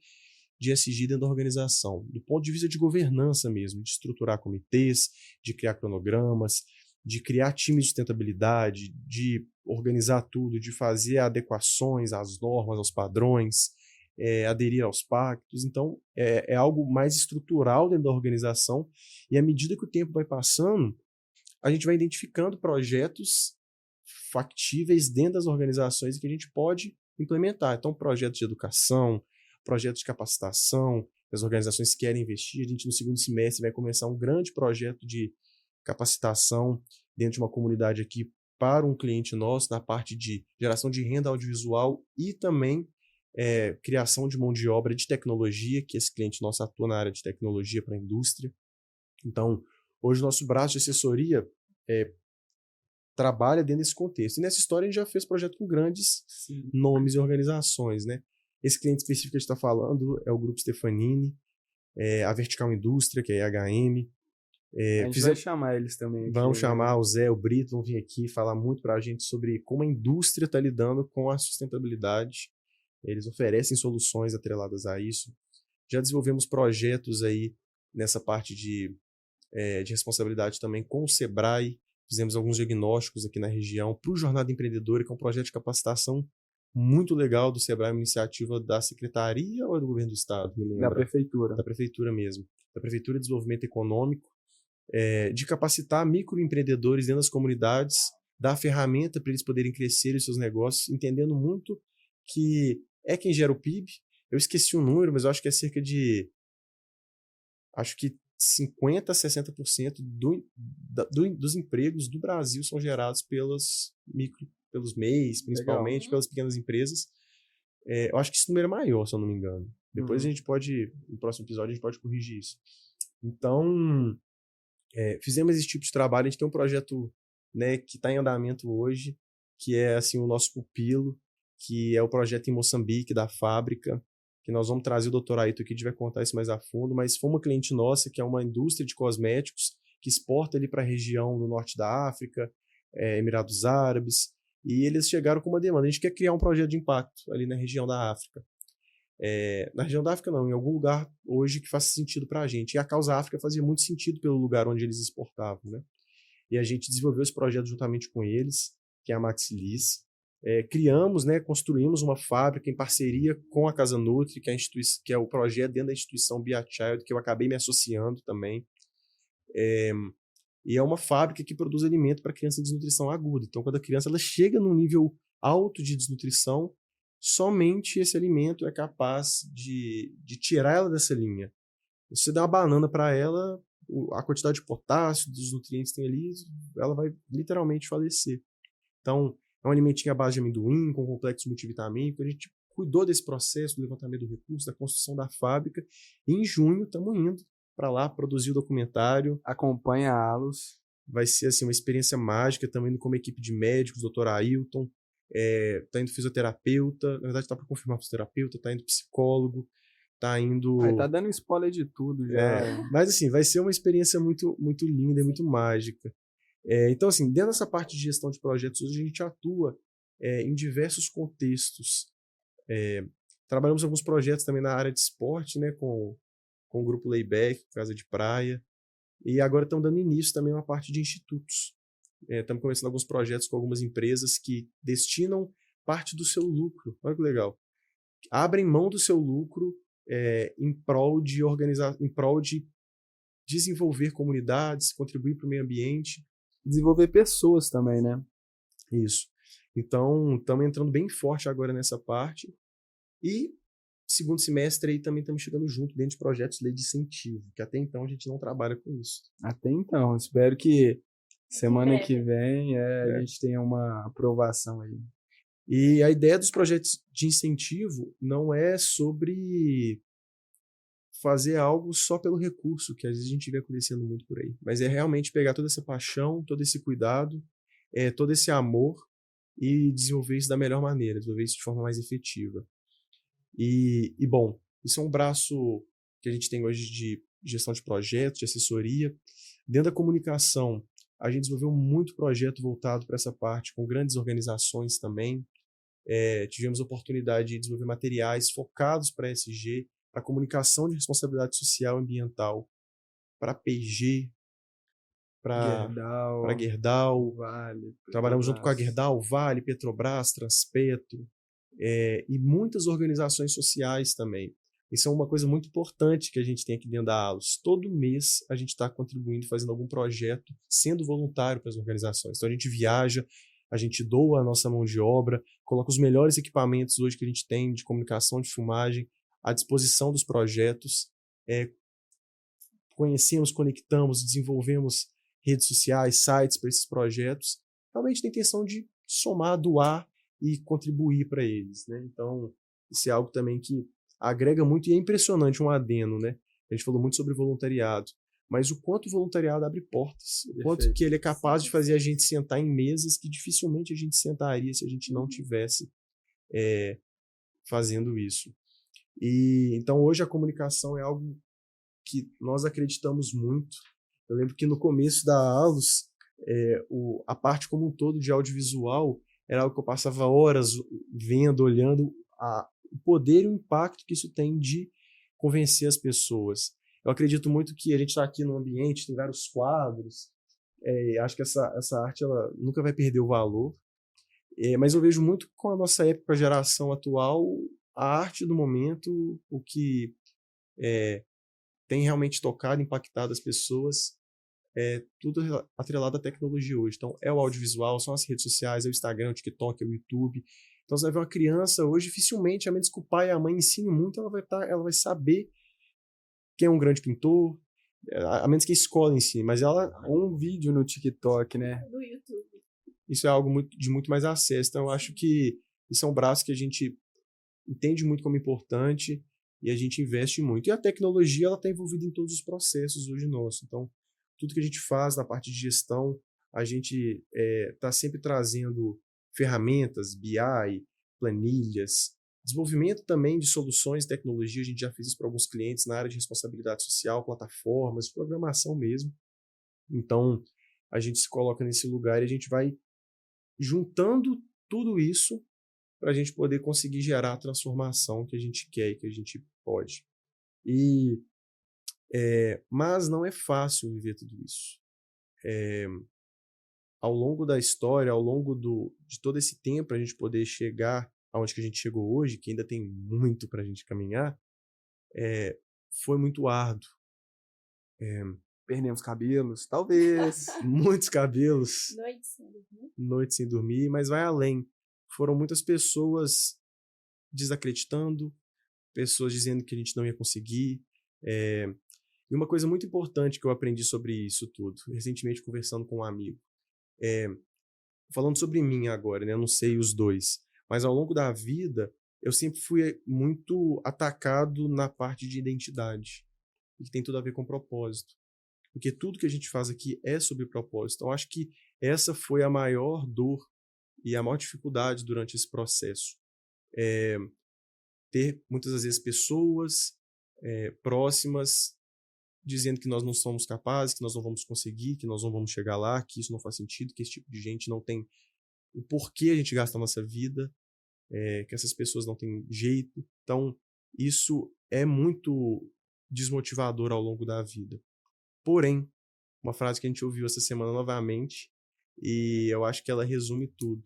de ESG dentro da organização, do ponto de vista de governança mesmo, de estruturar comitês, de criar cronogramas, de criar times de sustentabilidade, de organizar tudo, de fazer adequações às normas, aos padrões, aderir aos pactos. Então, é algo mais estrutural dentro da organização, e à medida que o tempo vai passando, a gente vai identificando projetos factíveis dentro das organizações que a gente pode implementar. Então, projetos de educação, projetos de capacitação, as organizações querem investir. A gente, no segundo semestre, vai começar um grande projeto de capacitação dentro de uma comunidade aqui para um cliente nosso, na parte de geração de renda audiovisual e também criação de mão de obra de tecnologia, que esse cliente nosso atua na área de tecnologia para a indústria. Então, hoje o nosso braço de assessoria trabalha dentro desse contexto. E nessa história a gente já fez projeto com grandes nomes e organizações, né? Esse cliente específico que a gente está falando é o Grupo Stefanini, a Vertical Indústria, que é a HM. A gente vai chamar eles também aqui. Vamos chamar o Zé, o Brito, vão vir aqui falar muito para a gente sobre como a indústria está lidando com a sustentabilidade. Eles oferecem soluções atreladas a isso. Já desenvolvemos projetos aí nessa parte de responsabilidade também com o Sebrae. Fizemos alguns diagnósticos aqui na região para o Jornada Empreendedora, que é um projeto de capacitação muito legal do Sebrae, uma iniciativa da Secretaria ou do Governo do Estado? Da Prefeitura. Da Prefeitura mesmo. Da Prefeitura de Desenvolvimento Econômico, de capacitar microempreendedores dentro das comunidades, dar ferramenta para eles poderem crescer os seus negócios, entendendo muito que é quem gera o PIB. Eu esqueci o número, mas eu acho que é cerca de 50% a 60% dos empregos do Brasil são gerados pelos MEIs, principalmente, Legal. pelas pequenas empresas. Eu acho que esse número é maior, se eu não me engano. Depois a gente pode, no próximo episódio, a gente pode corrigir isso. Então, fizemos esse tipo de trabalho. A gente tem um projeto, né, que está em andamento hoje, que é assim, o nosso pupilo, que é o projeto em Moçambique, da fábrica, que nós vamos trazer o Dr. Aito aqui, a gente vai contar isso mais a fundo, mas foi uma cliente nossa, que é uma indústria de cosméticos, que exporta ali para a região do norte da África, Emirados Árabes, e eles chegaram com uma demanda. A gente quer criar um projeto de impacto ali na região da África. Na região da África não, em algum lugar hoje que faça sentido para a gente. E a Causa África fazia muito sentido pelo lugar onde eles exportavam, né? E a gente desenvolveu esse projeto juntamente com eles, que é a Maxilis. Criamos, né, construímos uma fábrica em parceria com a Casa Nutri, que é o projeto dentro da instituição Be a Child, que eu acabei me associando também. E é uma fábrica que produz alimento para criança em desnutrição aguda. Então, quando a criança ela chega num nível alto de desnutrição, somente esse alimento é capaz de tirar ela dessa linha. Se você der uma banana para ela, a quantidade de potássio, dos nutrientes que tem ali, ela vai literalmente falecer. Então, é um alimentinho à base de amendoim, com complexo multivitamínico. A gente cuidou desse processo, do levantamento do recurso, da construção da fábrica. E em junho, estamos indo para lá produzir o documentário. Acompanha a Alus. Vai ser assim, uma experiência mágica, também indo como equipe de médicos, Dr. Ailton. Tá indo fisioterapeuta, na verdade tá para confirmar fisioterapeuta, tá indo psicólogo, tá indo... Tá dando spoiler de tudo já. Mas assim, vai ser uma experiência muito, muito linda e muito mágica. Então assim, dentro dessa parte de gestão de projetos, hoje a gente atua em diversos contextos. Trabalhamos alguns projetos também na área de esporte, né, com o grupo Layback, Casa de Praia, e agora estamos dando início também a uma parte de institutos. Estamos começando alguns projetos com algumas empresas que destinam parte do seu lucro, olha que legal, abrem mão do seu lucro em prol de desenvolver comunidades, contribuir para o meio ambiente. Desenvolver pessoas também, né? Isso. Então, estamos entrando bem forte agora nessa parte. E segundo semestre aí também estamos chegando junto dentro de projetos de lei de incentivo, que até então a gente não trabalha com isso. Até então, espero que semana que vem a gente tenha uma aprovação aí. E a ideia dos projetos de incentivo não é sobre fazer algo só pelo recurso, que às vezes a gente vê acontecendo muito por aí, mas é realmente pegar toda essa paixão, todo esse cuidado, todo esse amor e desenvolver isso da melhor maneira, desenvolver isso de forma mais efetiva. E bom, isso é um braço que a gente tem hoje de gestão de projetos, de assessoria. Dentro da comunicação, a gente desenvolveu muito projeto voltado para essa parte, com grandes organizações também. Tivemos a oportunidade de desenvolver materiais focados para ESG, para comunicação de responsabilidade social e ambiental, para P&G, para Gerdau, Vale, trabalhamos junto com a Gerdau, Vale, Petrobras, Transpetro, e muitas organizações sociais também. Isso é uma coisa muito importante que a gente tem aqui dentro da ALUS. Todo mês a gente está contribuindo, fazendo algum projeto, sendo voluntário para as organizações. Então a gente viaja, a gente doa a nossa mão de obra, coloca os melhores equipamentos hoje que a gente tem de comunicação, de filmagem, à disposição dos projetos. Conhecemos, conectamos, desenvolvemos redes sociais, sites para esses projetos. Realmente tem intenção de somar, doar e contribuir para eles, né? Então, isso é algo também que agrega muito e é impressionante, um adendo, né? A gente falou muito sobre voluntariado, mas o quanto o voluntariado abre portas, o quanto que ele é capaz de fazer a gente sentar em mesas que dificilmente a gente sentaria se a gente não tivesse fazendo isso. E então hoje a comunicação é algo que nós acreditamos muito. Eu lembro que no começo da ALUS, a parte como um todo de audiovisual era algo que eu passava horas vendo, olhando o poder e o impacto que isso tem de convencer as pessoas. Eu acredito muito que a gente está aqui num ambiente, tem vários quadros, acho que essa arte ela nunca vai perder o valor, mas eu vejo muito com a nossa época, a geração atual, a arte do momento, o que tem realmente tocado, impactado as pessoas, tudo atrelado à tecnologia hoje. Então, é o audiovisual, são as redes sociais, é o Instagram, o TikTok, é o YouTube. Então, você vai ver uma criança hoje, dificilmente, a menos que o pai e a mãe ensinem muito, ela vai saber quem é um grande pintor, a menos que a escola ensine, mas um vídeo no TikTok, né? No YouTube. Isso é algo de muito mais acesso. Então, eu acho que isso é um braço que a gente entende muito como importante e a gente investe muito. E a tecnologia ela está envolvida em todos os processos hoje nossos. Então, tudo que a gente faz na parte de gestão, a gente está sempre trazendo ferramentas, BI, planilhas, desenvolvimento também de soluções de tecnologia. A gente já fez isso para alguns clientes na área de responsabilidade social, plataformas, programação mesmo. Então, a gente se coloca nesse lugar e a gente vai juntando tudo isso para a gente poder conseguir gerar a transformação que a gente quer e que a gente pode. Mas não é fácil viver tudo isso. Ao longo da história, ao longo de todo esse tempo, para a gente poder chegar aonde que a gente chegou hoje, que ainda tem muito para a gente caminhar, foi muito árduo. Perdemos cabelos, talvez. Muitos cabelos. Noites sem dormir, mas vai além. Foram muitas pessoas desacreditando, pessoas dizendo que a gente não ia conseguir. E uma coisa muito importante que eu aprendi sobre isso tudo, recentemente conversando com um amigo, falando sobre mim agora, né? Eu não sei os dois, mas ao longo da vida eu sempre fui muito atacado na parte de identidade, e que tem tudo a ver com propósito. Porque tudo que a gente faz aqui é sobre propósito. Então, eu acho que essa foi a maior dor e a maior dificuldade durante esse processo. Ter, muitas das vezes, pessoas próximas dizendo que nós não somos capazes, que nós não vamos conseguir, que nós não vamos chegar lá, que isso não faz sentido, que esse tipo de gente não tem o porquê a gente gasta a nossa vida. que essas pessoas não têm jeito. Então, isso é muito desmotivador ao longo da vida. Porém, uma frase que a gente ouviu essa semana novamente, e eu acho que ela resume tudo,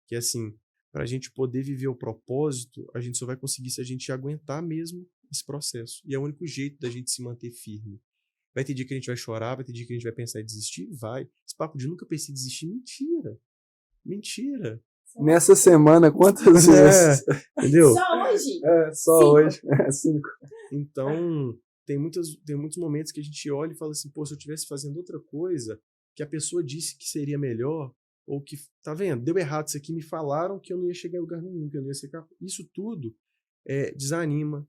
que é assim, para a gente poder viver o propósito, a gente só vai conseguir se a gente aguentar mesmo esse processo. E é o único jeito da gente se manter firme. Vai ter dia que a gente vai chorar, vai ter dia que a gente vai pensar em desistir? Vai. Esse papo de nunca pensei em desistir, mentira. Mentira. Nessa semana, quantas vezes? Entendeu? Só hoje? Só 5. Hoje. 5. Então, tem muitos momentos que a gente olha e fala assim, pô, se eu estivesse fazendo outra coisa, que a pessoa disse que seria melhor, ou que, tá vendo, deu errado isso aqui, me falaram que eu não ia chegar em lugar nenhum, que eu não ia ser capaz. Isso tudo desanima,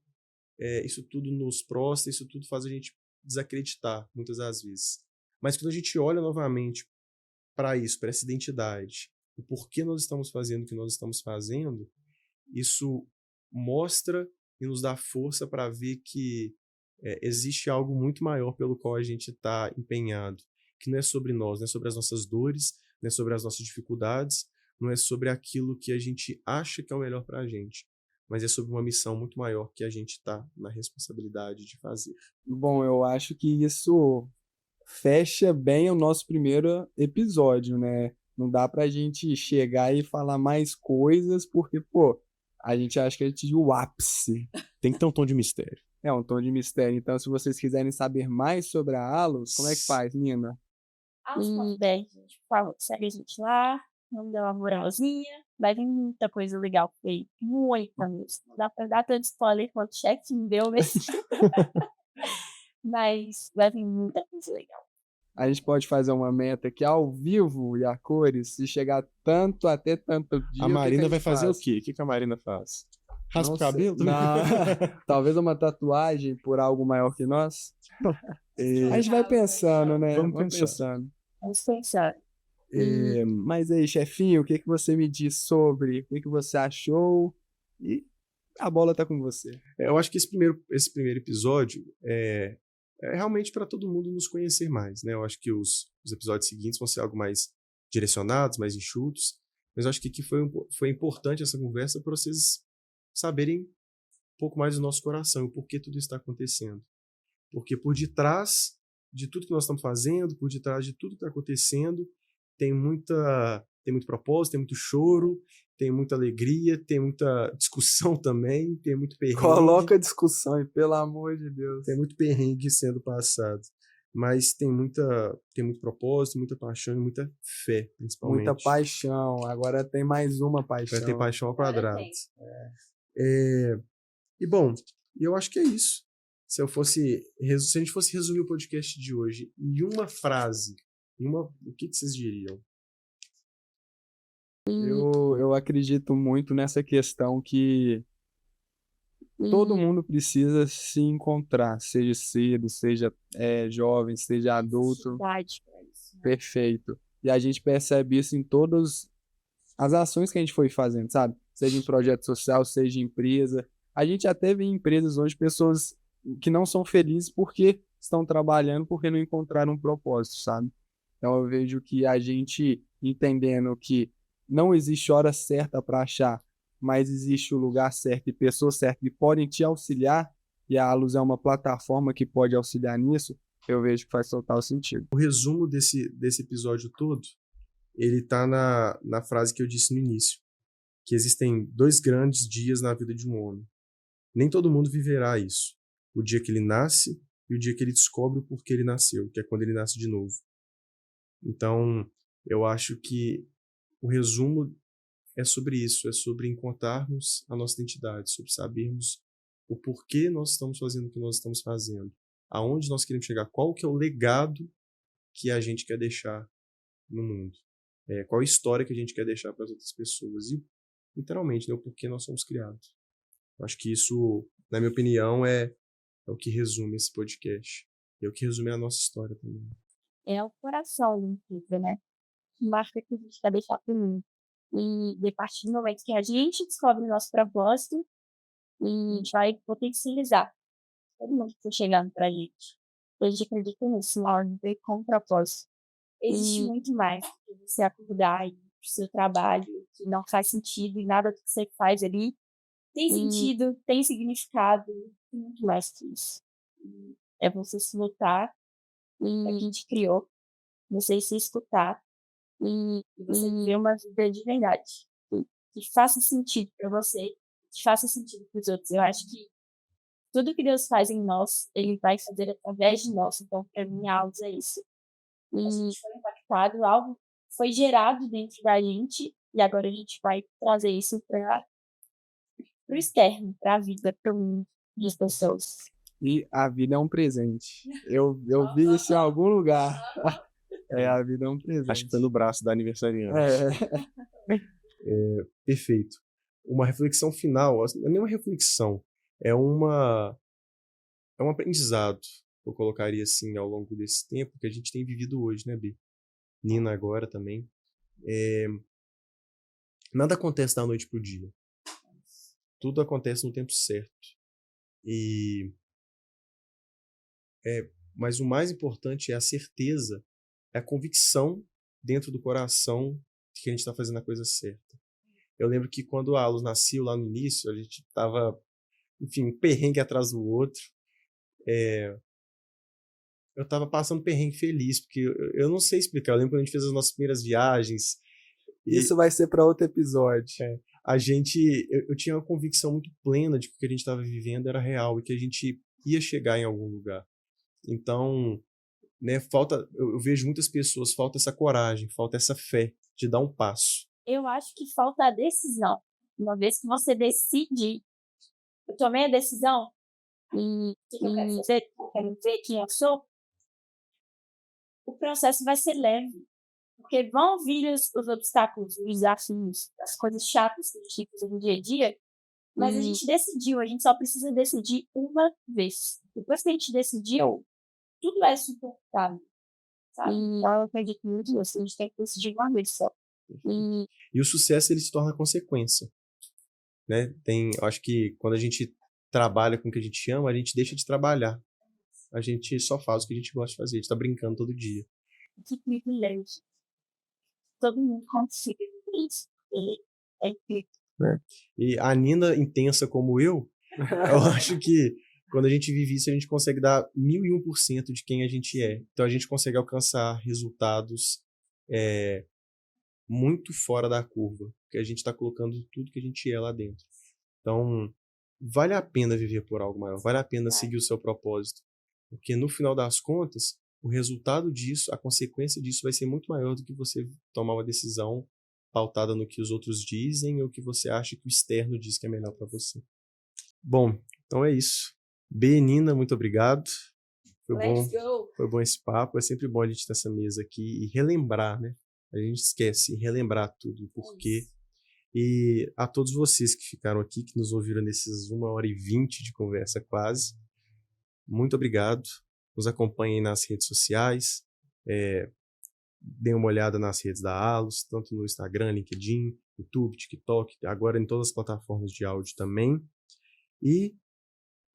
isso tudo nos prostra, isso tudo faz a gente desacreditar, muitas das vezes. Mas quando a gente olha novamente para isso, para essa identidade, o porquê nós estamos fazendo o que nós estamos fazendo, isso mostra e nos dá força para ver que existe algo muito maior pelo qual a gente está empenhado, que não é sobre nós, não é sobre as nossas dores, não é sobre as nossas dificuldades, não é sobre aquilo que a gente acha que é o melhor para a gente, mas é sobre uma missão muito maior que a gente está na responsabilidade de fazer. Bom, eu acho que isso fecha bem o nosso primeiro episódio, né? Não dá pra gente chegar e falar mais coisas, porque, pô, a gente acha que a gente atingiu o ápice. Tem que ter um tom de mistério. É um tom de mistério. Então, se vocês quiserem saber mais sobre a Alus, como é que faz, Nina? Bem, gente, por favor, segue a gente lá, vamos dar uma moralzinha. Vai vir muita coisa legal por aí. Muita mesmo. Não dá pra dar tanto spoiler quanto o chefe me deu, mas vai vir muita coisa legal. A gente pode fazer uma meta aqui ao vivo e a cores, se chegar tanto até tanto dia. A Marina vai fazer faz? o quê? O que a Marina faz? Raspa o Não sei. cabelo? Talvez uma tatuagem por algo maior que nós. A gente vai pensando, né? Vamos pensando. Vamos pensar. Mas aí, chefinho, o que você me diz sobre? O que você achou? E a bola tá com você. Eu acho que esse primeiro episódio é realmente para todo mundo nos conhecer mais, né? Eu acho que os episódios seguintes vão ser algo mais direcionados, mais enxutos, mas eu acho que aqui foi importante essa conversa para vocês saberem um pouco mais do nosso coração e o porquê tudo está acontecendo. Porque por detrás de tudo que nós estamos fazendo, por detrás de tudo que está acontecendo, tem muito propósito, tem muito choro, tem muita alegria, tem muita discussão também, tem muito perrengue. Coloca discussão aí, pelo amor de Deus. Tem muito perrengue sendo passado. Mas tem muito propósito, muita paixão e muita fé, principalmente. Muita paixão. Agora tem mais uma paixão. Vai ter paixão ao quadrado. E bom, eu acho que é isso. Se a gente fosse resumir o podcast de hoje em uma frase, o que vocês diriam? Eu acredito muito nessa questão que todo mundo precisa se encontrar, seja cedo, seja jovem, seja adulto. Perfeito. E a gente percebe isso em todas as ações que a gente foi fazendo, sabe? Seja em projeto social, seja em empresa. A gente até vê em empresas hoje pessoas que não são felizes porque estão trabalhando, porque não encontraram um propósito, sabe? Então eu vejo que a gente entendendo que não existe hora certa para achar, mas existe o lugar certo e pessoas certas que podem te auxiliar, e a Alus é uma plataforma que pode auxiliar nisso, eu vejo que faz total sentido. O resumo desse episódio todo, ele tá na frase que eu disse no início, que existem 2 grandes dias na vida de um homem. Nem todo mundo viverá isso. O dia que ele nasce e o dia que ele descobre o porquê ele nasceu, que é quando ele nasce de novo. Então, eu acho que o resumo é sobre isso, é sobre encontrarmos a nossa identidade, sobre sabermos o porquê nós estamos fazendo o que nós estamos fazendo, aonde nós queremos chegar, qual que é o legado que a gente quer deixar no mundo, qual a história que a gente quer deixar para as outras pessoas e, literalmente, né, o porquê nós somos criados. Eu acho que isso, na minha opinião, é o que resume esse podcast. É o que resume a nossa história também. É o coração do tudo, né? Marca que a gente quer deixar pro mundo. E a partir do momento que a gente descobre o nosso propósito, e a gente vai potencializar todo mundo que está chegando pra gente. A gente acredita nisso, na hora de ver com propósito. Existe muito mais do que você acordar e pro seu trabalho, que não faz sentido e nada do que você faz ali tem sentido, tem significado, tem muito mais que isso. É você se lutar e a gente criou, você se escutar e você viver uma vida de verdade, que faça sentido para você, que faça sentido para os outros. Eu acho que tudo que Deus faz em nós, Ele vai fazer através de nós. Então, para mim, algo é isso. E a gente foi impactado, algo foi gerado dentro da gente e agora a gente vai trazer isso para o externo, para a vida, para o mundo das pessoas. E a vida é um presente. Eu vi isso em algum lugar. A vida é um presente. Acho que foi no braço da aniversariante. Perfeito. Uma reflexão final, não é nem uma reflexão, é um aprendizado, eu colocaria assim, ao longo desse tempo que a gente tem vivido hoje, né, Bi? Nina agora também. Nada acontece da noite pro dia. Tudo acontece no tempo certo. Mas o mais importante é a certeza, é a convicção dentro do coração de que a gente está fazendo a coisa certa. Eu lembro que quando a Alus nasceu lá no início, a gente estava, enfim, um perrengue atrás do outro. Eu estava passando perrengue feliz, porque eu não sei explicar. Eu lembro quando a gente fez as nossas primeiras viagens. Isso vai ser para outro episódio. Eu tinha uma convicção muito plena de que o que a gente estava vivendo era real e que a gente ia chegar em algum lugar. Então, né, eu vejo muitas pessoas, falta essa coragem, falta essa fé de dar um passo. Eu acho que falta a decisão. Uma vez que você decide, eu tomei a decisão e quero ver quem eu sou, o processo vai ser leve. Porque vão vir os obstáculos, os desafios, as coisas chatas que a gente usa no dia a dia, mas a gente decidiu, a gente só precisa decidir uma vez. Depois que a gente decidiu, tudo é suportável, sabe? Eu acredito muito nisso, a gente tem que decidir uma vez só. E o sucesso, ele se torna consequência, né? Eu acho que quando a gente trabalha com o que a gente ama, a gente deixa de trabalhar. A gente só faz o que a gente gosta de fazer, a gente tá brincando todo dia. Que privilégio. Todo mundo consiga isso. É incrível. E a Nina, intensa como eu acho que quando a gente vive isso, a gente consegue dar 1001% de quem a gente é. Então a gente consegue alcançar resultados muito fora da curva, porque a gente está colocando tudo que a gente é lá dentro. Então, vale a pena viver por algo maior, vale a pena seguir o seu propósito, porque no final das contas, o resultado disso, a consequência disso vai ser muito maior do que você tomar uma decisão pautada no que os outros dizem ou que você acha que o externo diz que é melhor para você. Bom, então é isso. Nina, muito obrigado. Foi bom esse papo. É sempre bom a gente ter essa mesa aqui e relembrar, né? A gente esquece, relembrar tudo, o porquê. E a todos vocês que ficaram aqui, que nos ouviram nesses 1h20 de conversa quase, muito obrigado. Nos acompanhem nas redes sociais, deem uma olhada nas redes da Alus, tanto no Instagram, LinkedIn, YouTube, TikTok, agora em todas as plataformas de áudio também. E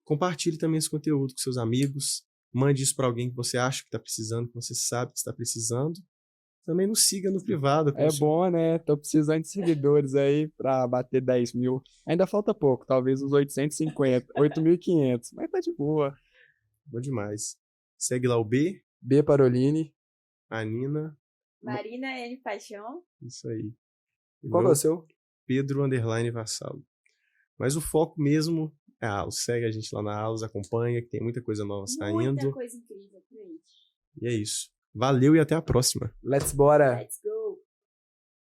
compartilhe também esse conteúdo com seus amigos, mande isso para alguém que você acha que está precisando, que você sabe que está precisando. Também nos siga no privado. É bom, né? Tô precisando de seguidores aí para bater 10 mil. Ainda falta pouco, talvez uns 850, 8.500, mas tá de boa. Bom demais. Segue lá o B Paroline. A Nina. Marina N. Paixão. Isso aí. Qual é o seu? Pedro _ Vassalo. Mas o foco mesmo é a Alus. Segue a gente lá na Alus, acompanha, que tem muita coisa nova saindo. Muita coisa incrível por aí. E é isso. Valeu e até a próxima. Let's bora! Let's go!